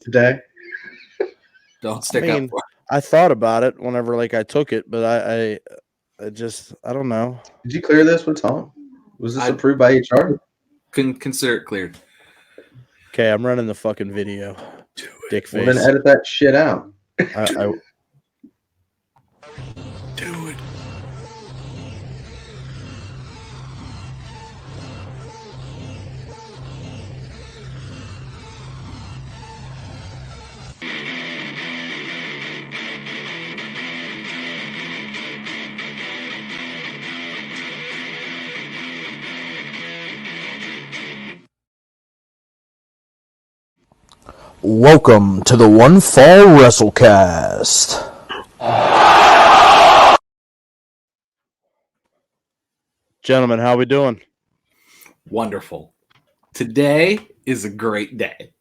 today? Don't stick up for it. I thought about it whenever I took it, but I don't know. Did you clear this with Tom? Was this approved by HR? Consider it cleared. Okay, I'm running the fucking video. Dick face. Well, then edit that shit out. I Do it. Welcome to the One Fall WrestleCast. Gentlemen, how we doing? Wonderful. Today is a great day.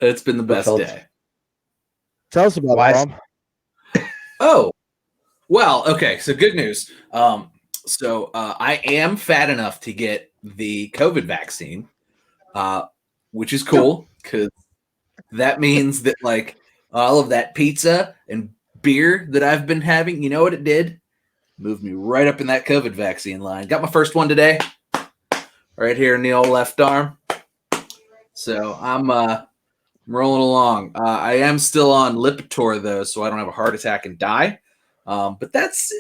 It's been the best day. Tell us about it, Mom. Oh, well, okay. So good news. I am fat enough to get the COVID vaccine, which is cool because that means that all of that pizza and beer that I've been having, you know what it did? Moved me right up in that COVID vaccine line. Got my first one today, right here in the old left arm. So I'm rolling along. I am still on Lipitor though, so I don't have a heart attack and die. But that's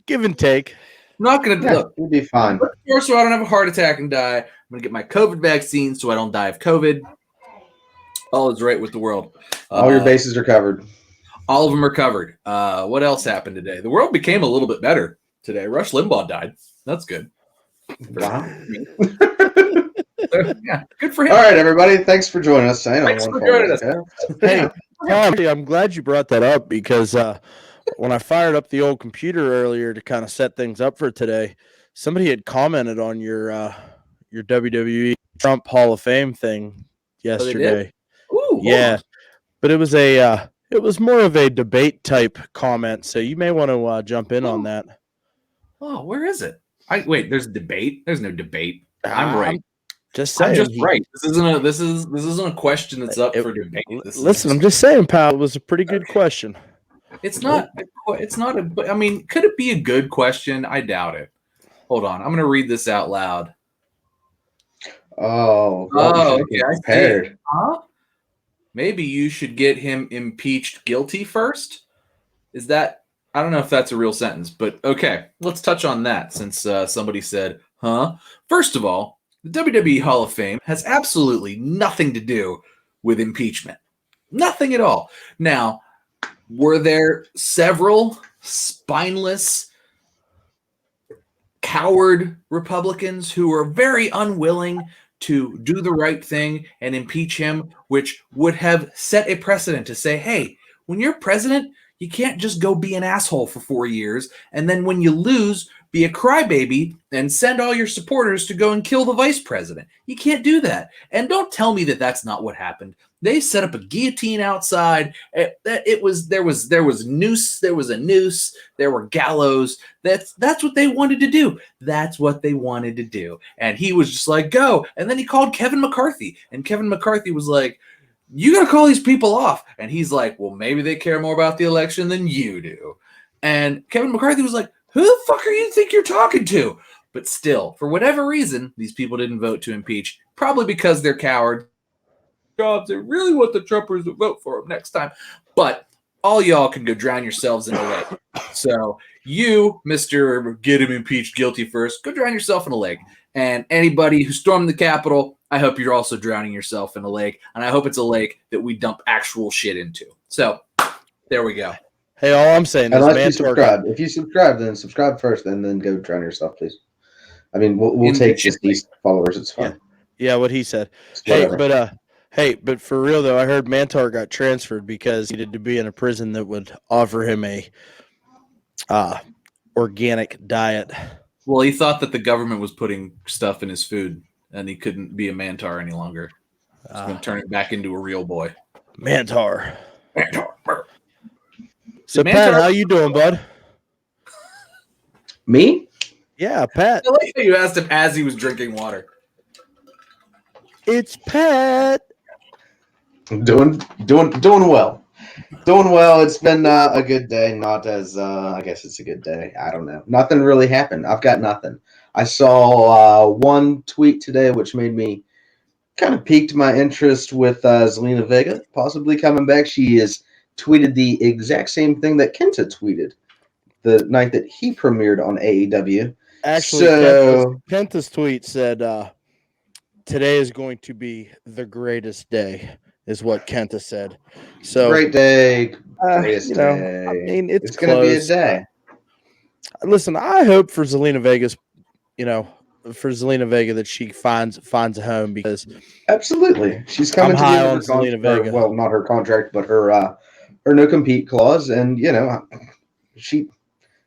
give and take. I'm not gonna look. You'll be fine. So I don't have a heart attack and die. I'm gonna get my COVID vaccine so I don't die of COVID. All is right with the world. All your bases are covered. All of them are covered. What else happened today? The world became a little bit better today. Rush Limbaugh died. That's good. Wow. Yeah, good for him. All right, everybody. Thanks for joining us. Thanks for joining us. Hey, Tom, I'm glad you brought that up because when I fired up the old computer earlier to kind of set things up for today, somebody had commented on your WWE Trump Hall of Fame thing yesterday. Ooh, yeah, but it was more of a debate type comment, so you may want to jump in on that. Oh, where is it? Wait, there's a debate. There's no debate. I'm right. Just saying. I'm just right. This isn't a question that's up for debate. Listen, I'm just saying, pal. It was a pretty good question. It's not. It's not a. I mean, could it be a good question? I doubt it. Hold on. I'm going to read this out loud. Oh, okay. Prepared. Huh? Maybe you should get him impeached guilty first. Is that? I don't know if that's a real sentence, but okay. Let's touch on that since somebody said, huh? First of all, the WWE Hall of Fame has absolutely nothing to do with impeachment. Nothing at all. Now, were there several spineless, coward Republicans who were very unwilling to do the right thing and impeach him, which would have set a precedent to say, hey, when you're president, you can't just go be an asshole for 4 years, and then when you lose, be a crybaby and send all your supporters to go and kill the vice president. You can't do that. And don't tell me that that's not what happened. They set up a guillotine outside. There was a noose. There were gallows. That's what they wanted to do. That's what they wanted to do. And he was just like, go. And then he called Kevin McCarthy. And Kevin McCarthy was like, you got to call these people off. And he's like, well, maybe they care more about the election than you do. And Kevin McCarthy was like, who the fuck are you think you're talking to? But still, for whatever reason, these people didn't vote to impeach. Probably because they're cowards. They really want the Trumpers to vote for him next time. But all y'all can go drown yourselves in a lake. So you, Mr. Get him impeached guilty first, go drown yourself in a lake. And anybody who stormed the Capitol, I hope you're also drowning yourself in a lake. And I hope it's a lake that we dump actual shit into. So there we go. Hey, all I'm saying is, unless you subscribe. If you subscribe, then subscribe first, and then go drown yourself, please. I mean, we'll take just these followers. It's fine. Yeah, what he said. Hey, but for real though, I heard Mantar got transferred because he needed to be in a prison that would offer him a organic diet. Well, he thought that the government was putting stuff in his food, and he couldn't be a Mantar any longer. He's going to turn it back into a real boy. Mantar. So, Pat, how you doing, bud? Me? Yeah, Pat. I like how you asked him as he was drinking water. It's Pat. Doing well. Doing well. It's been a good day. Not as I guess it's a good day. I don't know. Nothing really happened. I've got nothing. I saw one tweet today, which made me kind of piqued my interest with Zelina Vega possibly coming back. She has tweeted the exact same thing that Kenta tweeted the night that he premiered on AEW. Actually, Kenta's tweet said, "Today is going to be the greatest day," is what Kenta said. So great day, greatest day. I mean, it's going to be a close. day. Listen, I hope for Zelina Vega's, that she finds a home, because absolutely she's coming to the end of her contract. Well, not her contract, but her no compete clause, and she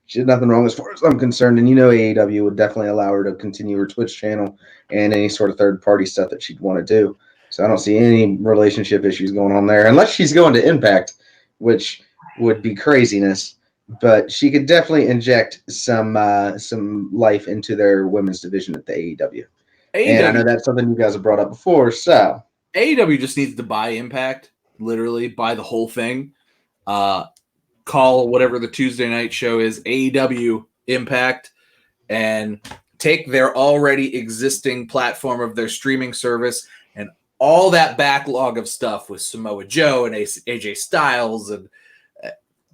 did nothing wrong as far as I'm concerned. And AEW would definitely allow her to continue her Twitch channel and any sort of third party stuff that she'd want to do. So I don't see any relationship issues going on there, unless she's going to Impact, which would be craziness. But she could definitely inject some life into their women's division at the AEW. And I know that's something you guys have brought up before. So AEW just needs to buy Impact, literally buy the whole thing. Call whatever the Tuesday night show is AEW Impact, and take their already existing platform of their streaming service and all that backlog of stuff with Samoa Joe and AJ Styles and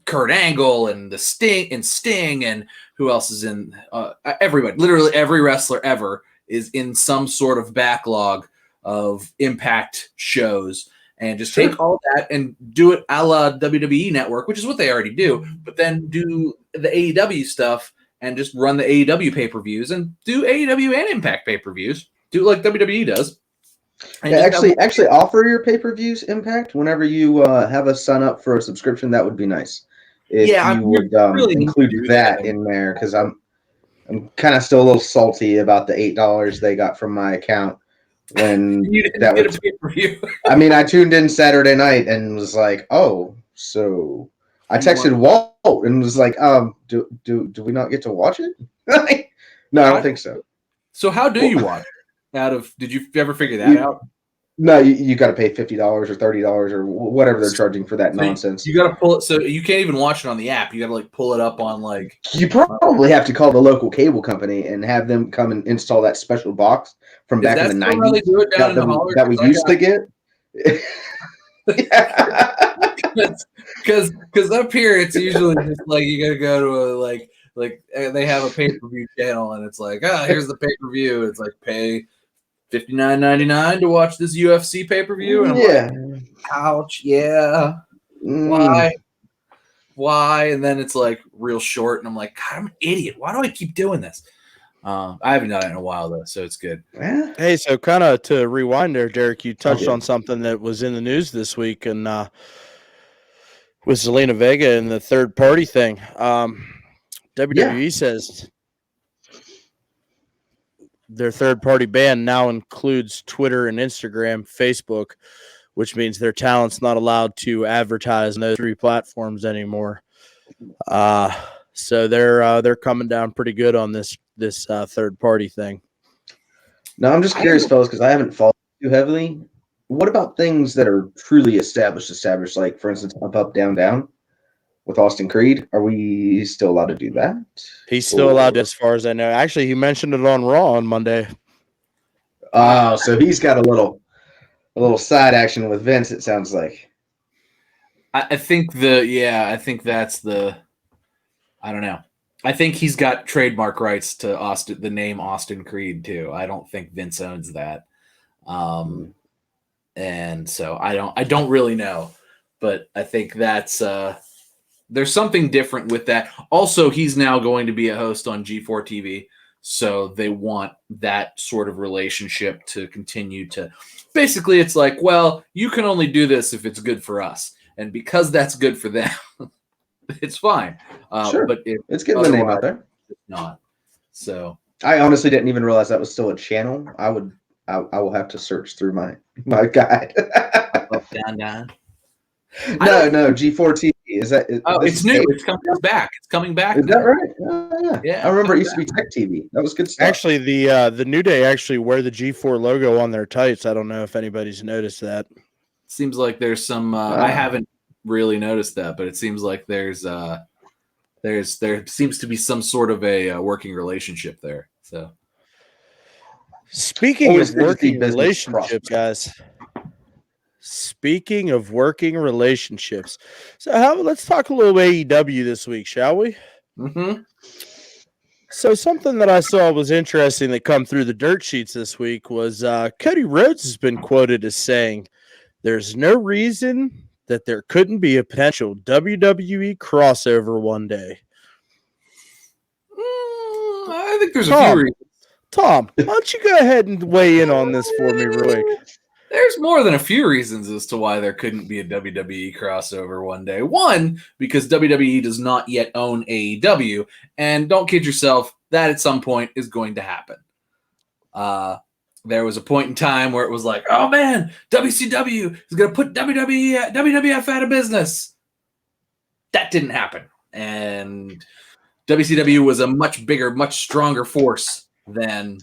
Kurt Angle and Sting and who else is in everybody. Literally every wrestler ever is in some sort of backlog of Impact shows. And just take all that and do it a la WWE Network, which is what they already do, but then do the AEW stuff and just run the AEW pay-per-views and do AEW and Impact pay-per-views. Do it like WWE does. And actually offer your pay-per-views Impact whenever you have us sign up for a subscription. That would be nice. If you would really include that in there, because I'm kind of still a little salty about the $8 they got from my account. When you didn't get a pay-per-view. I mean, I tuned in Saturday night and was like, "Oh, so." I texted Walt and was like, do we not get to watch it?" No, I don't think so. So how do you watch it? Did you ever figure that out? No, you got to pay $50 or $30 or whatever they're charging for that nonsense. You got to pull it, so you can't even watch it on the app. You got to pull it up on You probably have to call the local cable company and have them come and install that special box from back in the 90s that we used to get. Because up here it's usually just you got to go to they have a pay-per-view channel and it's here's the pay-per-view. It's pay $59.99 to watch this UFC pay-per-view. And I'm ouch, yeah. Why? And then it's real short, and I'm God, I'm an idiot. Why do I keep doing this? I haven't done it in a while though, so it's good. Hey, so kind of to rewind there, Derek, you touched on something that was in the news this week, and with Zelina Vega and the third party thing. WWE says their third-party ban now includes Twitter and Instagram, Facebook, which means their talent's not allowed to advertise on those three platforms anymore. So they're coming down pretty good on this third-party thing. Now, I'm just curious, fellas, because I haven't followed too heavily. What about things that are truly established, like, for instance, up, down, down? With Austin Creed, are we still allowed to do that? He's still allowed to, as far as I know. Actually, he mentioned it on Raw on Monday. Oh, so he's got a little side action with Vince, it sounds like. I think that's the I don't know. I think he's got trademark rights to the name Austin Creed too. I don't think Vince owns that. And so I don't really know, but I think that's there's something different with that. Also, he's now going to be a host on G4 TV, so they want that sort of relationship to continue to. Basically, it's well, you can only do this if it's good for us, and because that's good for them, it's fine. Sure, but it's getting the name out there. It's not. So I honestly didn't even realize that was still a channel. I will have to search through my guide. down. No, G4 TV. Is that? It's new. It's coming back. Is that right? Yeah. I remember it used to be Tech TV. That was good stuff. Actually, the New Day actually wear the G4 logo on their tights. I don't know if anybody's noticed that. Seems like there's some. I haven't really noticed that, but it seems like there seems to be some sort of a working relationship there. So, speaking of working relationships, guys. Speaking of working relationships, so let's talk a little AEW this week, shall we? Mm-hmm. So something that I saw was interesting that come through the dirt sheets this week was Cody Rhodes has been quoted as saying, "There's no reason that there couldn't be a potential WWE crossover one day." I think there's a few reasons. Tom, why don't you go ahead and weigh in on this for me real quick? There's more than a few reasons as to why there couldn't be a WWE crossover one day. One, because WWE does not yet own AEW, and don't kid yourself, that at some point is going to happen. There was a point in time where it was like, oh man, WCW is going to put WWF out of business. That didn't happen. And WCW was a much bigger, much stronger force than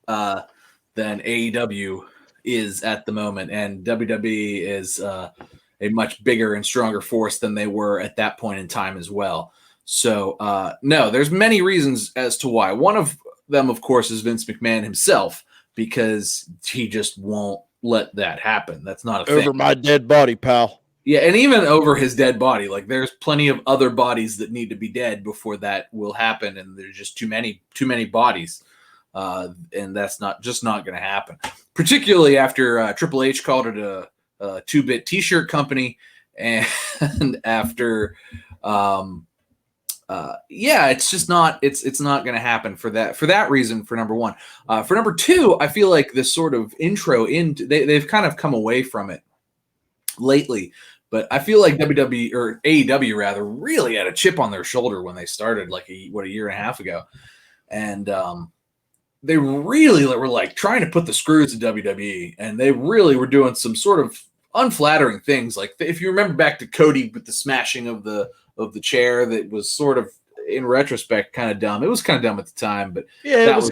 AEW is at the moment, and WWE is a much bigger and stronger force than they were at that point in time as well. So no, there's many reasons as to why. One of them, of course, is Vince McMahon himself, because he just won't let that happen. That's not a thing. Over my dead body, pal. Yeah, and even over his dead body, like there's plenty of other bodies that need to be dead before that will happen, and there's just too many bodies. And that's not going to happen, particularly after Triple H called it a 2-bit t-shirt company. And after, it's just not, it's not going to happen for that reason, for number one. For number two, I feel like this sort of intro into, they've kind of come away from it lately, but I feel like WWE, or AEW rather, really had a chip on their shoulder when they started like a year and a half ago. And, they really were like trying to put the screws in WWE, and they really were doing some sort of unflattering things. Like if you remember back to Cody with the smashing of the chair, that was sort of, in retrospect, kind of dumb. It was kind of dumb at the time, but yeah, it was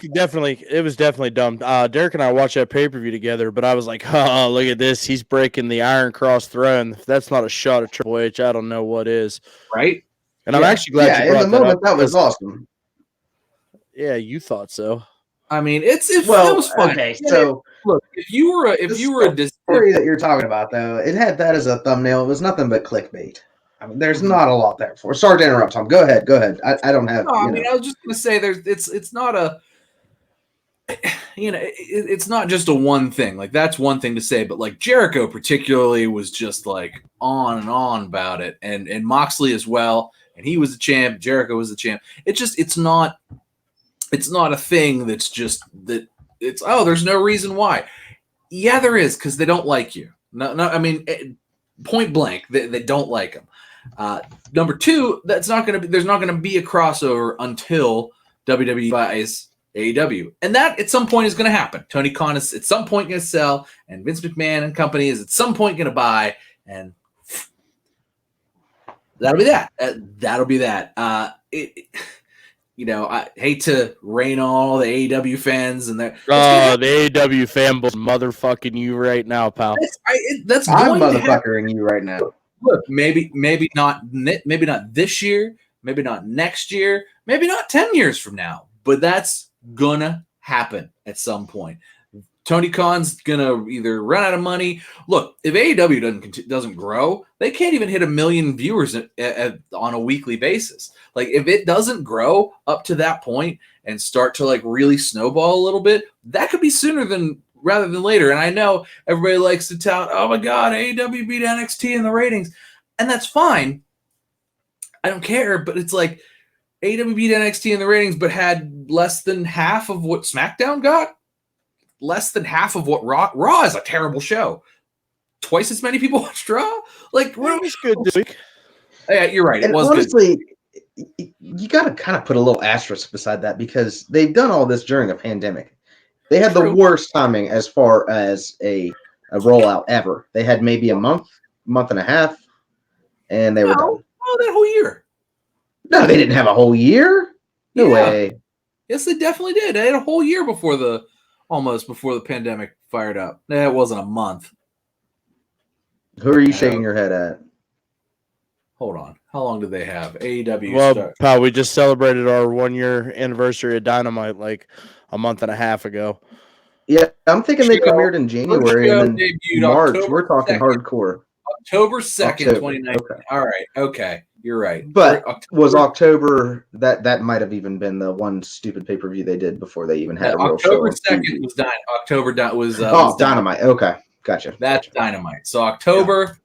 definitely dumb. Derek and I watched that pay-per-view together, but I was like, oh, look at this. He's breaking the Iron Cross throne. If that's not a shot at Triple H, I don't know what is. Right? And I'm actually glad you brought in the moment that was awesome. Yeah, you thought so. I mean, it was fun. Okay, so look, if you were a story that you're talking about, though, it had that as a thumbnail. It was nothing but clickbait. I mean, there's not a lot there for. Sorry to interrupt, Tom. Go ahead. I don't have. No, I mean, I was just going to say, it's not a, it's not just a one thing. Like that's one thing to say, but like Jericho particularly was just like on and on about it, and Moxley as well. And he was the champ. Jericho was the champ. It's not a thing that's just that it's, oh, there's no reason why. Yeah, there is, because they don't like you. No, I mean, point blank, they don't like them. Number two, there's not going to be a crossover until WWE buys AEW. And that at some point is going to happen. Tony Khan is at some point going to sell, and Vince McMahon and company is at some point going to buy, and that'll be that. That'll be that. I hate to rain on all the AEW fans, and the AEW fanboys motherfucking you right now, pal. I'm motherfuckering you right now. Look, maybe not this year, maybe not next year, maybe not 10 years from now, but that's gonna happen at some point. Tony Khan's gonna either run out of money. Look, if AEW doesn't grow, they can't even hit 1 million viewers on a weekly basis. Like if it doesn't grow up to that point and start to like really snowball a little bit, that could be sooner rather than later. And I know everybody likes to tout, oh my God, AEW beat NXT in the ratings, and that's fine. I don't care, but it's like AEW beat NXT in the ratings, but had less than half of what SmackDown got. Less than half of what Raw is a terrible show. Twice as many people watched Raw. Like, what was good this week? Yeah, you're right. It was honestly good. You got to kind of put a little asterisk beside that, because they've done all this during a pandemic. They had the worst timing as far as a rollout ever. They had maybe a month and a half, and they were done. Oh, that whole year. No, they didn't have a whole year. No way. Yes, they definitely did. They had a whole year before the pandemic fired up. It wasn't a month. Who are you shaking your head at? Hold on. How long do they have? AEW. Well, pal, we just celebrated our 1-year anniversary of Dynamite like a month and a half ago. Yeah, I'm thinking they premiered in January and then March. October We're talking 2nd. hardcore. October 2nd, 2019. Okay. All right. Okay. You're right. But was October, that might have even been the one stupid pay-per-view they did before they even had a real show. October 2nd was Dynamite. October was Dynamite. Okay. Gotcha. That's Dynamite. So October,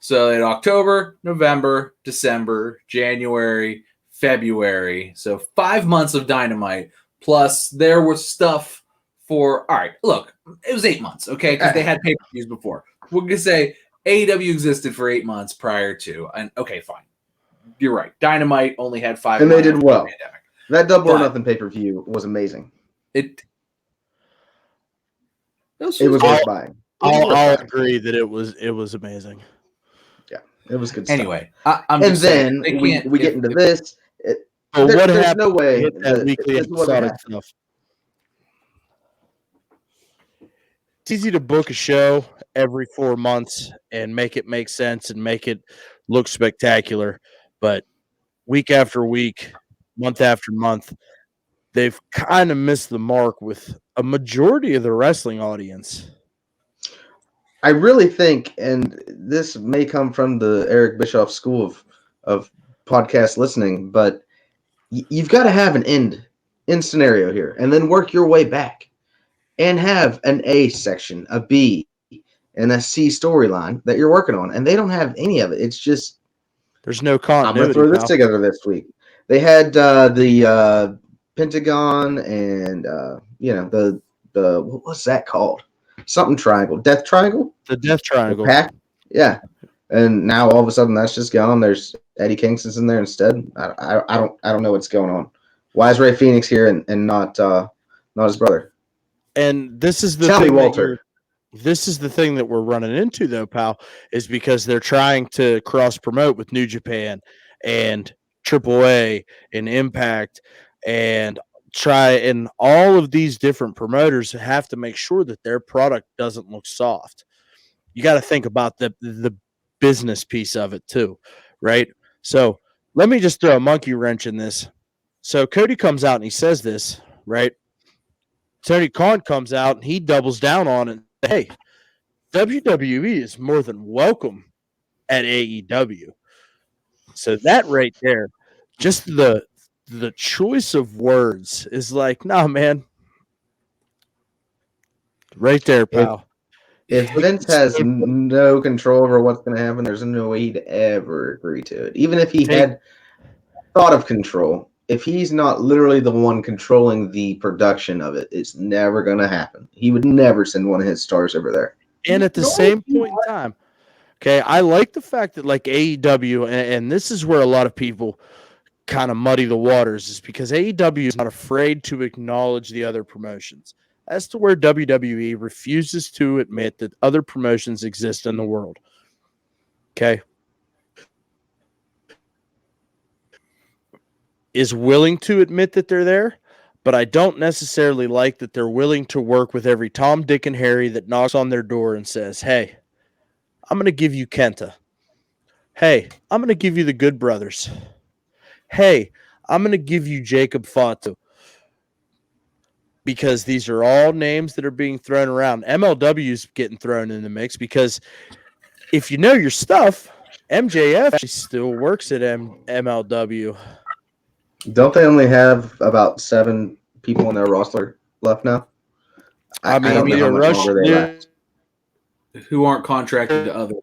so in October, November, December, January, February. So 5 months of Dynamite. Plus there was stuff for, all right, look, it was 8 months, okay? Because they had pay-per-views before. We're going to say AEW existed for 8 months prior to, and okay, fine. You're right. Dynamite only had 5 months. And they did well. That Double or Nothing pay-per-view was amazing. It was worth buying. I'll agree that it was amazing. Yeah, it was good stuff. Anyway, I'm just saying, we get into this. There's no way that weekly episodic stuff. It's easy to book a show every 4 months and make it make sense and make it look spectacular. But week after week, month after month, they've kind of missed the mark with a majority of the wrestling audience. I really think, and this may come from the Eric Bischoff school of podcast listening, but you've got to have an end scenario here and then work your way back and have an A section, a B, and a C storyline that you're working on. And they don't have any of it. It's just, there's no continuity. I'm going to throw this together this week. They had the Pentagon and, the what was that called? Something triangle. Death Triangle? The Death Triangle. The pack? Yeah. And now all of a sudden that's just gone. There's Eddie Kingston's in there instead. I don't know what's going on. Why is Ray Phoenix here and not his brother? And this is the Tell me, Walter. This is the thing that we're running into, though, pal, is because they're trying to cross promote with New Japan and AAA and Impact and all of these different promoters have to make sure that their product doesn't look soft. You got to think about the business piece of it too, right? So let me just throw a monkey wrench in this. So Cody comes out and he says this, right? Tony Khan comes out and he doubles down on it. Hey, WWE is more than welcome at AEW. So that right there, just the choice of words is like, nah, man. Right there, pal. If Vince has no control over what's going to happen, there's no way he'd ever agree to it. Even if he had thought of control, if he's not literally the one controlling the production of it, it's never going to happen. He would never send one of his stars over there. And at the same point in time, okay, I like the fact that like AEW, and this is where a lot of people kind of muddy the waters, is because AEW is not afraid to acknowledge the other promotions. As to where WWE refuses to admit that other promotions exist in the world. Okay. Is willing to admit that they're there, but I don't necessarily like that they're willing to work with every Tom, Dick, and Harry that knocks on their door and says, hey, I'm going to give you Kenta. Hey, I'm going to give you the Good Brothers. Hey, I'm going to give you Jacob Fatu. Because these are all names that are being thrown around. MLW's getting thrown in the mix because if you know your stuff, MJF actually still works at MLW. Don't they only have about 7 people on their roster left now? I don't know how much longer they left. Who aren't contracted to other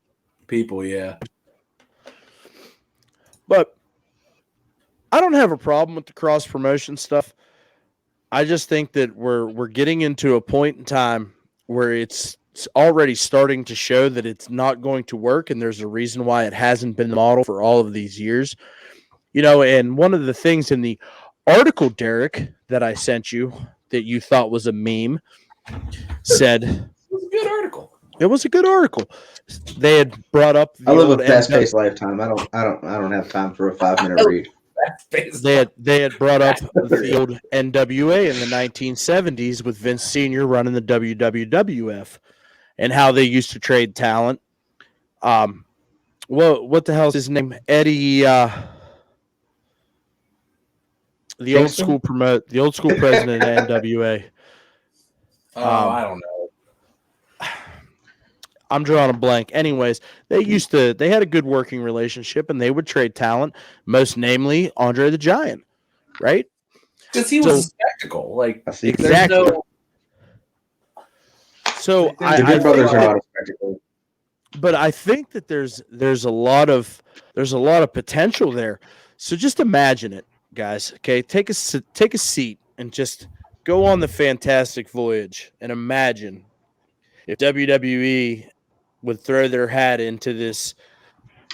people, yeah. But I don't have a problem with the cross promotion stuff. I just think that we're getting into a point in time where it's already starting to show that it's not going to work, and there's a reason why it hasn't been the model for all of these years. You know, and one of the things in the article, Derek, that I sent you that you thought was a meme said it was a good article. It was a good article. They had brought up I live a fast-paced lifetime. I don't have time for a 5-minute read. They had brought up the old NWA in the 1970s with Vince Sr. running the WWF and how they used to trade talent. What the hell is his name? Eddie. The old school president of NWA. I don't know. I'm drawing a blank. Anyways, they had a good working relationship, and they would trade talent, most namely Andre the Giant, right? Because he was a spectacle. Like, exactly. The Good Brothers are not a spectacle. But I think that there's a lot of potential there. So just imagine it, guys. Okay, take a seat and just go on the fantastic voyage and imagine if WWE would throw their hat into this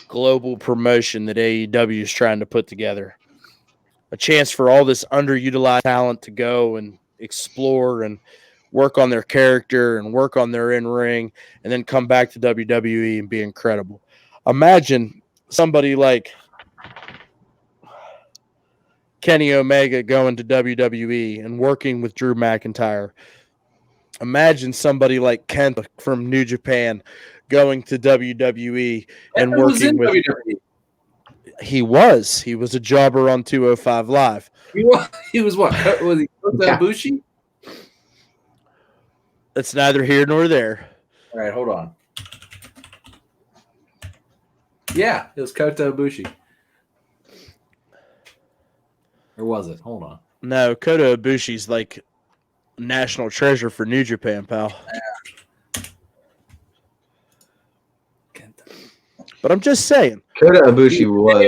global promotion that AEW is trying to put together. A chance for all this underutilized talent to go and explore and work on their character and work on their in-ring and then come back to WWE and be incredible. Imagine somebody like Kenny Omega going to WWE and working with Drew McIntyre. Imagine somebody like Kenta from New Japan going to WWE and working with WWE. He was a jobber on 205 Live. He was what? Was he Kota Ibushi? That's neither here nor there. All right, hold on. Yeah, it was Kota Ibushi. Or was it? Hold on. No, Kota Ibushi's like national treasure for New Japan, pal. But I'm just saying. Kota Ibushi was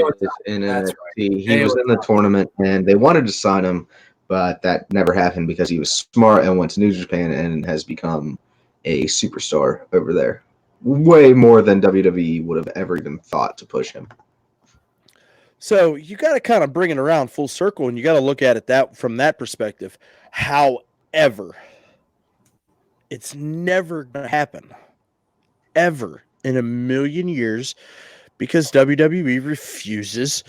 in NXT. Right. He was in the tournament, and they wanted to sign him, but that never happened because he was smart and went to New Japan and has become a superstar over there. Way more than WWE would have ever even thought to push him. So you got to kind of bring it around full circle, and you got to look at it from that perspective. However, it's never going to happen, ever in a million years, because WWE refuses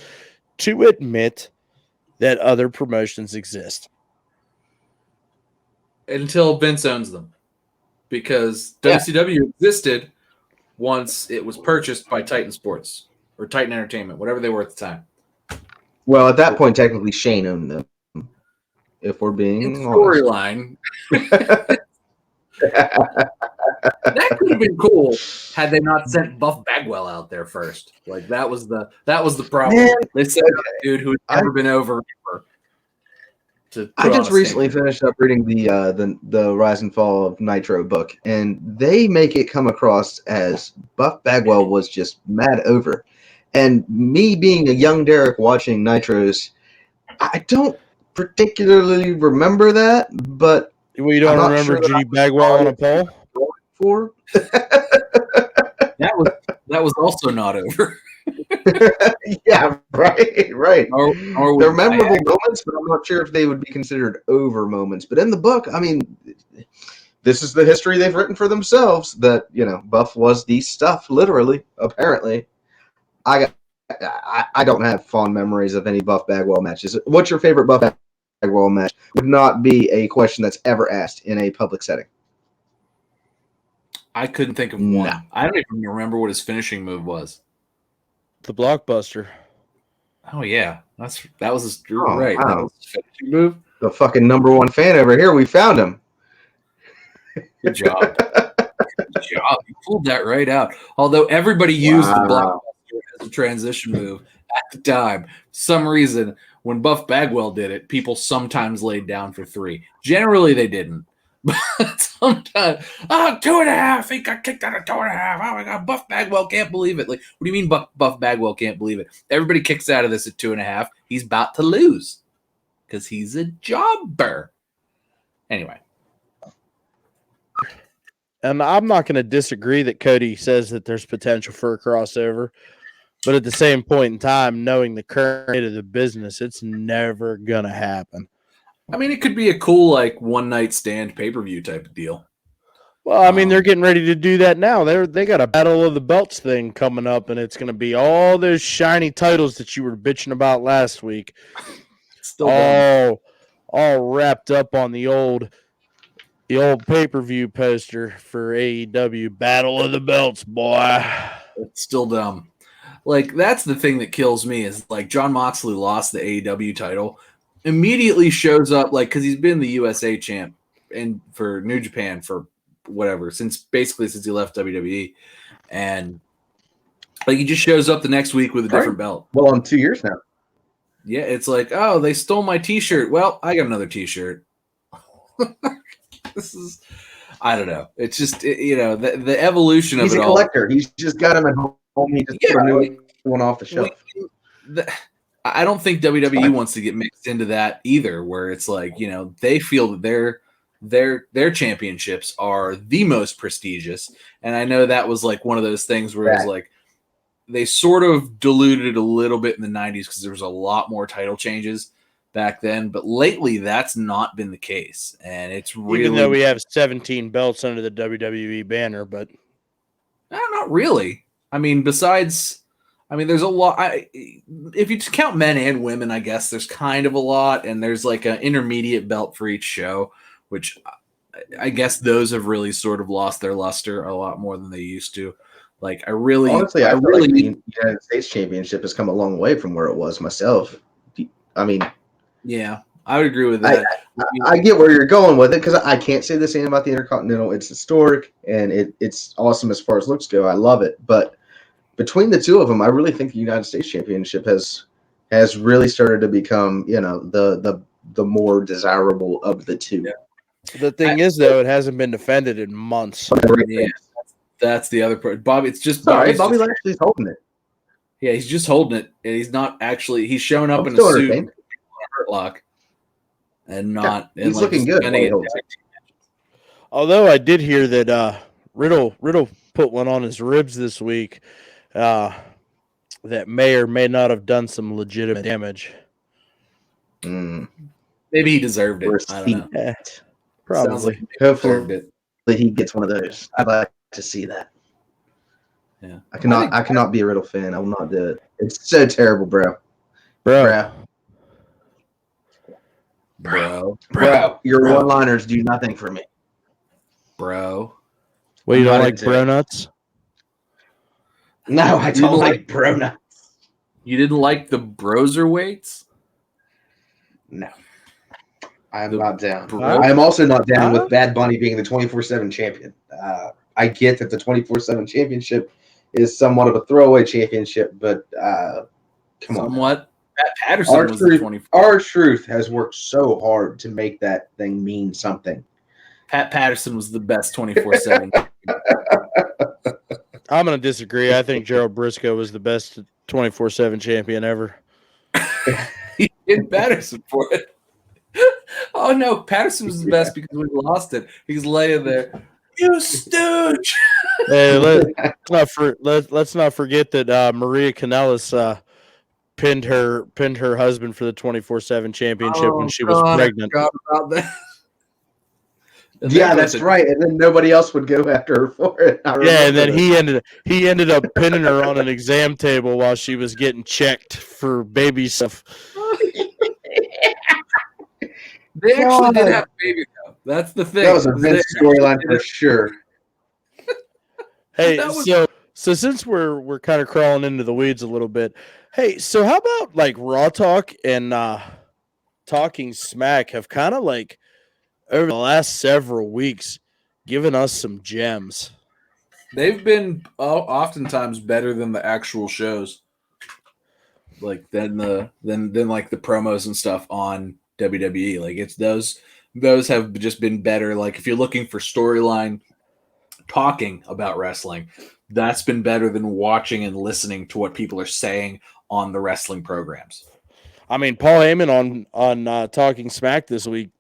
to admit that other promotions exist. Until Vince owns them. Because WCW existed once it was purchased by Titan Sports or Titan Entertainment, whatever they were at the time. Well, at that point, technically Shane owned them. If we're being storyline. That could have been cool had they not sent Buff Bagwell out there first. Like that was the problem. Man, they sent a dude who had never been over. I just recently finished up reading the Rise and Fall of Nitro book, and they make it come across as Buff Bagwell was just mad over. And me being a young Derek watching Nitros, I don't particularly remember that, but well, you don't remember Judy Bagwell on a pole? For that was also not over. Yeah, right. They're memorable moments, but I'm not sure if they would be considered over moments. But in the book, I mean, this is the history they've written for themselves. That Buff was the stuff, literally. Apparently, I don't have fond memories of any Buff Bagwell matches. What's your favorite Buff Bagwell match? Would not be a question that's ever asked in a public setting. I couldn't think of one. No. I don't even remember what his finishing move was. The blockbuster. Oh yeah, that was his right. Wow. That was his finishing move. The fucking number one fan over here. We found him. Good job. Good job. You pulled that right out. Although everybody used the blockbuster as a transition move at the time. For some reason, when Buff Bagwell did it, people sometimes laid down for 3. Generally, they didn't. But sometimes, 2.5. He got kicked out of 2.5. Oh my God, Buff Bagwell can't believe it. Like, what do you mean Buff Bagwell can't believe it? Everybody kicks out of this at 2.5. He's about to lose because he's a jobber. Anyway. And I'm not going to disagree that Cody says that there's potential for a crossover. But at the same point in time, knowing the current state of the business, it's never going to happen. I mean, it could be a cool, like, one-night stand pay-per-view type of deal. Well, I mean, they're getting ready to do that now. They got a Battle of the Belts thing coming up, and it's going to be all those shiny titles that you were bitching about last week. All wrapped up on the old pay-per-view poster for AEW. Battle of the Belts, boy. It's still dumb. Like, that's the thing that kills me is, like, Jon Moxley lost the AEW title, immediately shows up, like, because he's been the USA champ and for New Japan for whatever, since he left WWE. And, like, he just shows up the next week with a different belt. Well, on 2 years now. Yeah, it's like, oh, they stole my T-shirt. Well, I got another T-shirt. This is, I don't know. It's just, the evolution of it all. He's a collector. He's just got him at home. He just put a new one off the shelf. I don't think WWE wants to get mixed into that either, where it's like, they feel that their championships are the most prestigious. And I know that was like one of those things where it was like, they sort of diluted it a little bit in the 90s because there was a lot more title changes back then. But lately, that's not been the case. And it's really... Even though we have 17 belts under the WWE banner, but... not really. I mean, there's a lot... if you just count men and women, I guess there's kind of a lot. And there's like an intermediate belt for each show, which I guess those have really sort of lost their luster a lot more than they used to. Like, I really like the United States Championship has come a long way from where it was myself. I mean, yeah, I would agree with that. I get where you're going with it because I can't say the same about the Intercontinental. It's historic and it's awesome as far as looks go. I love it, but between the two of them, I really think the United States Championship has really started to become, the more desirable of the two. Yeah. The thing is, though, it hasn't been defended in months. Yeah. That's the other part. Bobby Lashley's holding it. Yeah, he's just holding it. And he's not actually. He's showing up in a suit, and Hurt Lock, and not. Yeah, he's looking good. Although I did hear that Riddle put one on his ribs this week, that may or may not have done some legitimate damage. Maybe he deserved it. I don't know. Probably. Hopefully he gets one of those. I'd like to see that. Yeah, I cannot be a Riddle fan. I will not do it. It's so terrible, bro. Your one-liners do nothing for me, bro. Well, you don't like bro nuts? No, I don't like bro nuts. You didn't like the Broserweights? No. I am not down. I am also not down with Bad Bunny being the 24/7 champion. I get that the 24/7 championship is somewhat of a throwaway championship, but come on. Somewhat. Pat Patterson was the 24. R-Truth has worked so hard to make that thing mean something. Pat Patterson was the best 24/7. I'm going to disagree. I think Gerald Briscoe was the best 24/7 champion ever. He did Patterson for it. Oh no, Patterson was the best because we lost it. He's laying there. You stooge. Hey, let's not forget that Maria Kanellis pinned her husband for the 24/7 championship when she was pregnant. I forgot about that. Yeah, that's right. And then nobody else would go after her for it. Yeah, and then he ended up pinning her on an exam table while she was getting checked for baby stuff. They actually did have a baby though. That's the thing. That was a Vince storyline for sure. Hey, so since we're kind of crawling into the weeds a little bit, hey, so how about like Raw Talk and Talking Smack have kind of like over the last several weeks given us some gems. They've been oftentimes better than the actual shows, like than like the promos and stuff on WWE. Like it's those have just been better. Like if you're looking for storyline talking about wrestling, that's been better than watching and listening to what people are saying on the wrestling programs. I mean, Paul Heyman on Talking Smack this week.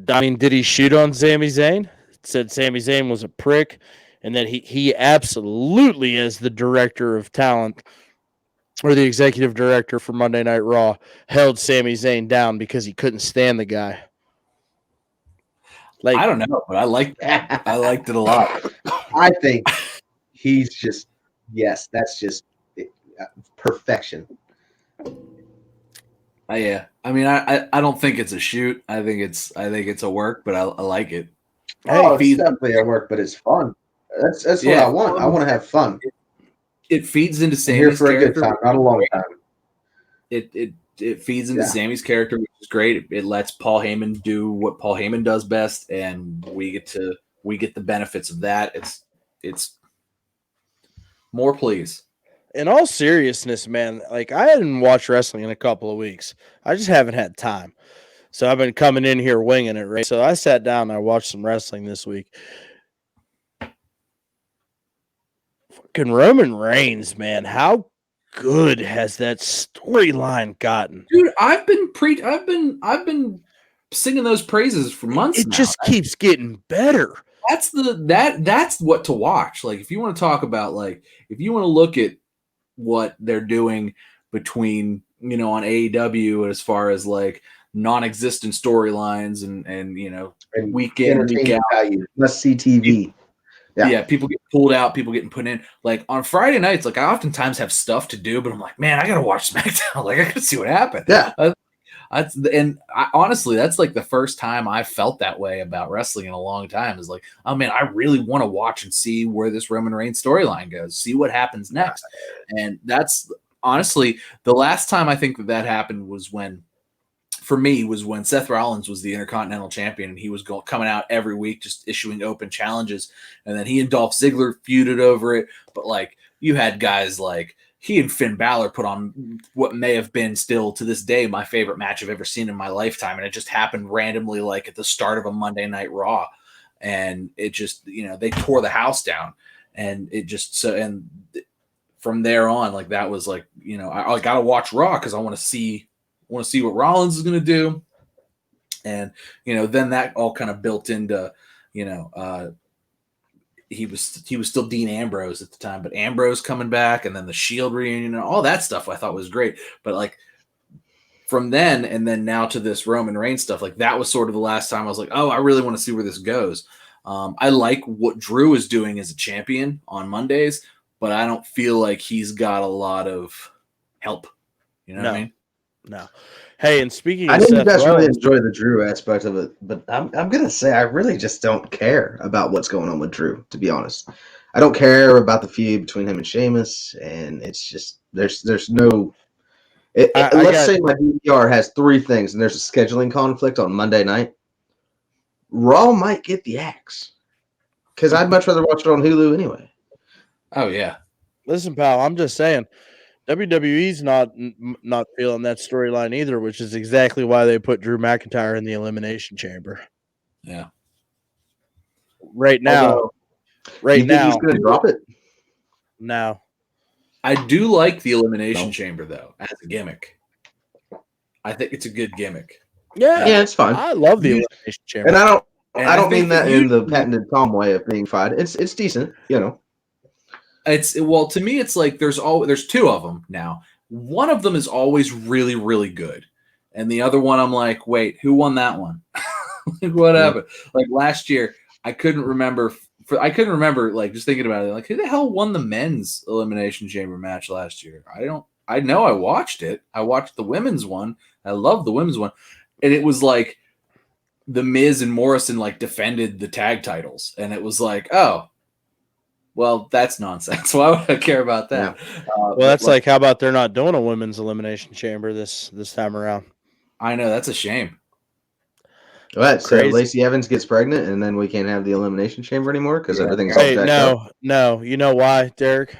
I mean, did he shoot on Sami Zayn? Said Sami Zayn was a prick, and that he absolutely, as the director of talent or the executive director for Monday Night Raw, held Sami Zayn down because he couldn't stand the guy. Like, I don't know, but I liked it a lot. I think he's just, yes, that's just perfection. Yeah. I mean, I don't think it's a shoot. I think it's a work, but I like it. Oh, it's definitely a work, but it's fun. That's what I want. I want to have fun. It feeds into Sammy's here for character. A good time, not a long time. It feeds into Sammy's character, which is great. It lets Paul Heyman do what Paul Heyman does best, and we get the benefits of that. It's more please. In all seriousness, man, like I hadn't watched wrestling in a couple of weeks. I just haven't had time. So I've been coming in here winging it, right? So I sat down and I watched some wrestling this week. Fucking Roman Reigns, man, how good has that storyline gotten? Dude, I've been singing those praises for months. It just keeps getting better. That's what to watch. Like if you want to talk about if you want to look at what they're doing between, on AEW as far as non-existent storylines and week in, week out. Must see TV. Yeah, people get pulled out, people getting put in. On Friday nights, I oftentimes have stuff to do, but I'm like, man, I gotta watch SmackDown. I gotta see what happened. Yeah. Honestly, that's the first time I've felt that way about wrestling in a long time. Is oh man, I really want to watch and see where this Roman Reigns storyline goes, see what happens next. And that's honestly the last time I think that happened was when Seth Rollins was the Intercontinental Champion, and he was coming out every week just issuing open challenges, and then he and Dolph Ziggler feuded over it. But you had guys he and Finn Balor put on what may have been still to this day my favorite match I've ever seen in my lifetime, and it just happened randomly at the start of a Monday Night Raw, and it just they tore the house down, and it just and from there on that was I gotta watch Raw because I want to see what Rollins is going to do. And, then that all kind of built into, he was still Dean Ambrose at the time, but Ambrose coming back and then the Shield reunion and all that stuff I thought was great. But from then and then now to this Roman Reigns stuff, that was sort of the last time I was oh, I really want to see where this goes. I like what Drew is doing as a champion on Mondays, but I don't feel like he's got a lot of help. You know what I mean? No. Hey, and speaking I of know Seth you guys Rollins, really enjoy the Drew aspect of it, but I'm gonna say I really just don't care about what's going on with Drew, to be honest. I don't care about the feud between him and Sheamus, and it's just there's no let's say my DVR has 3 things and there's a scheduling conflict on Monday night. Raw might get the axe. Because I'd much rather watch it on Hulu anyway. Oh yeah. Listen, pal, I'm just saying WWE's not feeling that storyline either, which is exactly why they put Drew McIntyre in the Elimination Chamber. Yeah. Right now. He's going to drop it? No. I do like the Elimination Chamber, though, as a gimmick. I think it's a good gimmick. Yeah, it's fine. I love the Elimination Chamber. And I don't mean that in the patented Tom way of being fine. It's decent, To me, it's there's 2 of them now. One of them is always really, really good, and the other one, I'm wait, who won that one? What happened? Last year, I couldn't remember. Just thinking about it, who the hell won the men's Elimination Chamber match last year? I know I watched it. I watched the women's one. I love the women's one, and it was the Miz and Morrison defended the tag titles, and it was oh. Well, that's nonsense. Why would I care about that? Yeah. Well, that's how about they're not doing a women's elimination chamber this time around? I know, that's a shame. What? So Lacey Evans gets pregnant, and then we can't have the elimination chamber anymore because everything's all jacked up? No. You know why, Derek?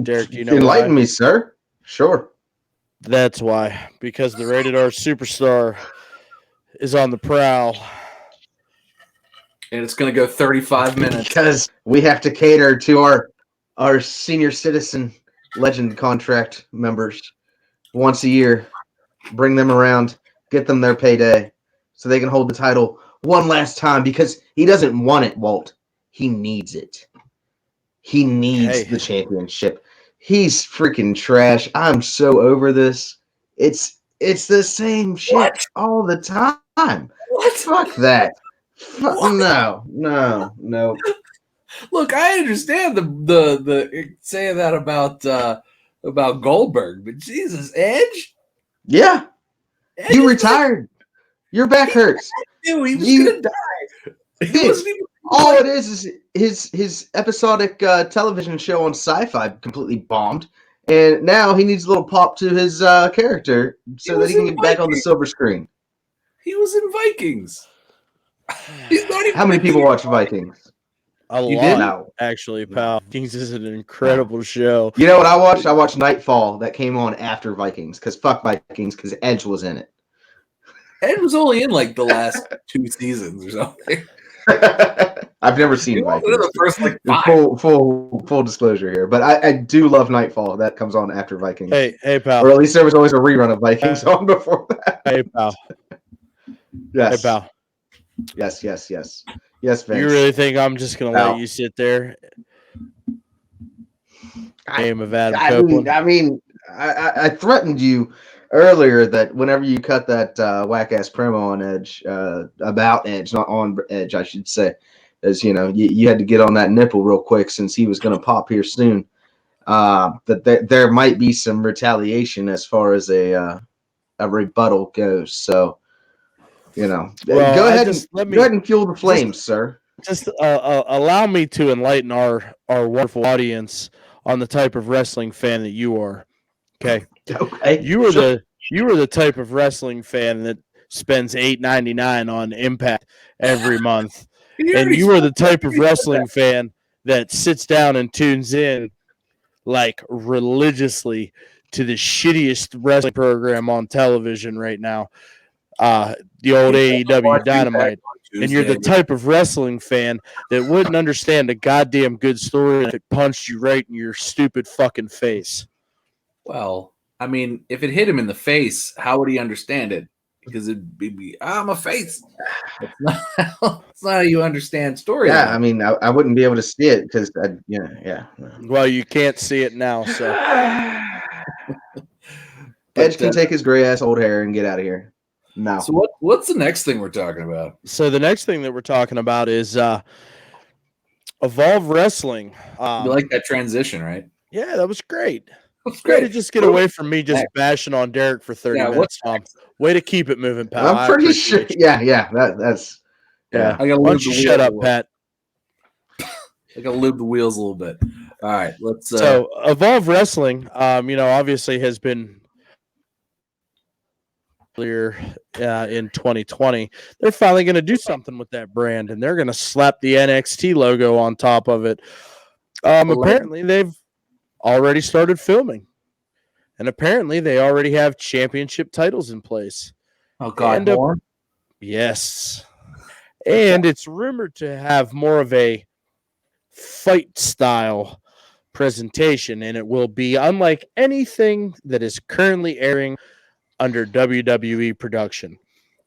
Derek, do you know Enlighten why? me, sir. Sure. That's why. Because the Rated R Superstar is on the prowl. And it's going to go 35 minutes. Because we have to cater to our senior citizen legend contract members once a year. Bring them around, get them their payday so they can hold the title one last time because he doesn't want it, Walt. He needs it. He needs the championship. He's freaking trash. I'm so over this. It's the same shit all the time. What? Fuck that. No. Look, I understand the saying that about Goldberg, but Jesus, Edge? Yeah. You retired. Your back hurts. He was gonna die. He wasn't even All it is his episodic television show on Sci-Fi completely bombed, and now he needs a little pop to his character so that he can get back on the silver screen. He was in Vikings. He's not even How many people watch Vikings? A You lot, did? No. actually, pal. Vikings is an incredible show. You know what I watched? I watched Nightfall that came on after Vikings because fuck Vikings because Edge was in it. Ed was only in like the last 2 seasons or something. I've never seen He wasn't Vikings. in the first like 5. Full disclosure here, but I do love Nightfall. That comes on after Vikings. Hey, pal. Or at least there was always a rerun of Vikings on before that. Hey, pal. Yes. Hey, pal. Yes, Vince. You really think I'm just going to let you sit there? Game of Adam Copeland. I threatened you earlier that whenever you cut that whack-ass promo on Edge, about Edge, not on Edge, I should say, as you know, you had to get on that nipple real quick since he was going to pop here soon. That there might be some retaliation as far as a rebuttal goes. So, you know, go ahead and fuel the flames, sir. Just allow me to enlighten our wonderful audience on the type of wrestling fan that you are. Okay. You were the type of wrestling fan that spends $8.99 on Impact every month. And you are the type of wrestling fan that sits down and tunes in like religiously to the shittiest wrestling program on television right now. The old AEW Dynamite. And you're the type of wrestling fan that wouldn't understand a goddamn good story if it punched you right in your stupid fucking face. Well, I mean, if it hit him in the face, how would he understand it? Because it'd be I'm a face. It's not how you understand story. Yeah, I mean, I wouldn't be able to see it because, yeah. Well, you can't see it now, so. Edge can take his gray ass old hair and get out of here. No. So what's the next thing we're talking about? So the next thing that we're talking about is Evolve Wrestling. You like that transition, right? Yeah, that was great. That's great to just get away from me just bashing on Derek for 30 minutes, Tom. Way to keep it moving, pal. I'm pretty sure. Yeah. That's. Yeah. Why don't you shut up, Pat? I gotta lube the wheels a little bit. All right, let's. So Evolve Wrestling, obviously has been earlier in 2020. They're finally going to do something with that brand, and they're going to slap the NXT logo on top of it. Apparently, they've already started filming, and apparently, they already have championship titles in place. Oh God, and, more? Yes, and it's rumored to have more of a fight style presentation, and it will be unlike anything that is currently airing under WWE production.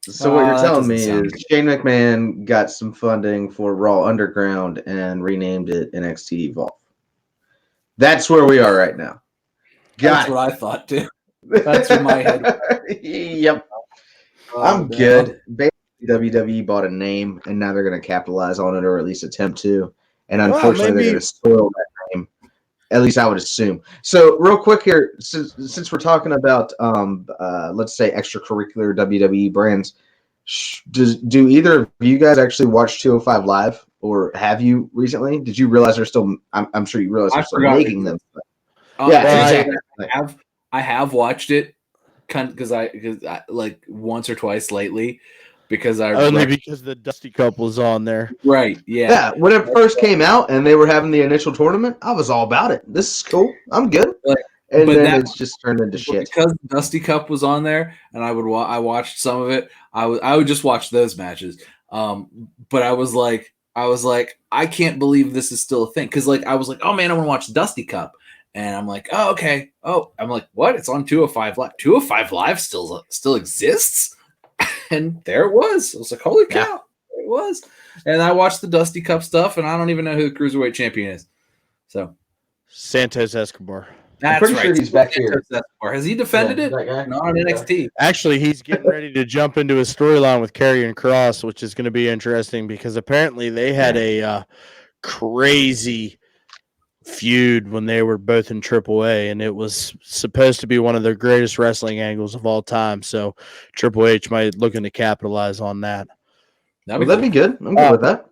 So what you're telling me is Shane McMahon got some funding for Raw Underground and renamed it NXT Evolve. That's where we are right now. That's what I thought too. That's in my head. Yep. I'm good. Basically, WWE bought a name, and now they're going to capitalize on it, or at least attempt to. And unfortunately, they're going to spoil that name. At least I would assume. So, real quick here, since we're talking about, let's say, extracurricular WWE brands, do either of you guys actually watch 205 Live, or have you recently? Did you realize they're still? I'm sure you realize they're still making them. I have watched it because I like once or twice lately. Because because the Dusty Cup was on there. Right, yeah. Yeah, when it first came out and they were having the initial tournament, I was all about it. This is cool. I'm good. And then it's just turned into shit. Because Dusty Cup was on there and I watched some of it. I would just watch those matches. But I was like, I can't believe this is still a thing. Because I was like, oh man, I want to watch Dusty Cup. And I'm like, oh, okay. Oh, I'm like, what? It's on 205 Live. 205 Live still exists? And there it was. I was like, holy cow, yeah. It was. And I watched the Dusty Cup stuff, and I don't even know who the Cruiserweight champion is. So Santos Escobar. That's I'm pretty sure he's back here. Escobar. Has he defended it? Not on NXT. Actually, he's getting ready to jump into a storyline with Karrion Kross, which is going to be interesting because apparently they had a crazy feud when they were both in AAA, and it was supposed to be one of the greatest wrestling angles of all time. So Triple H might looking to capitalize on that. That'd be good. I'm good with that.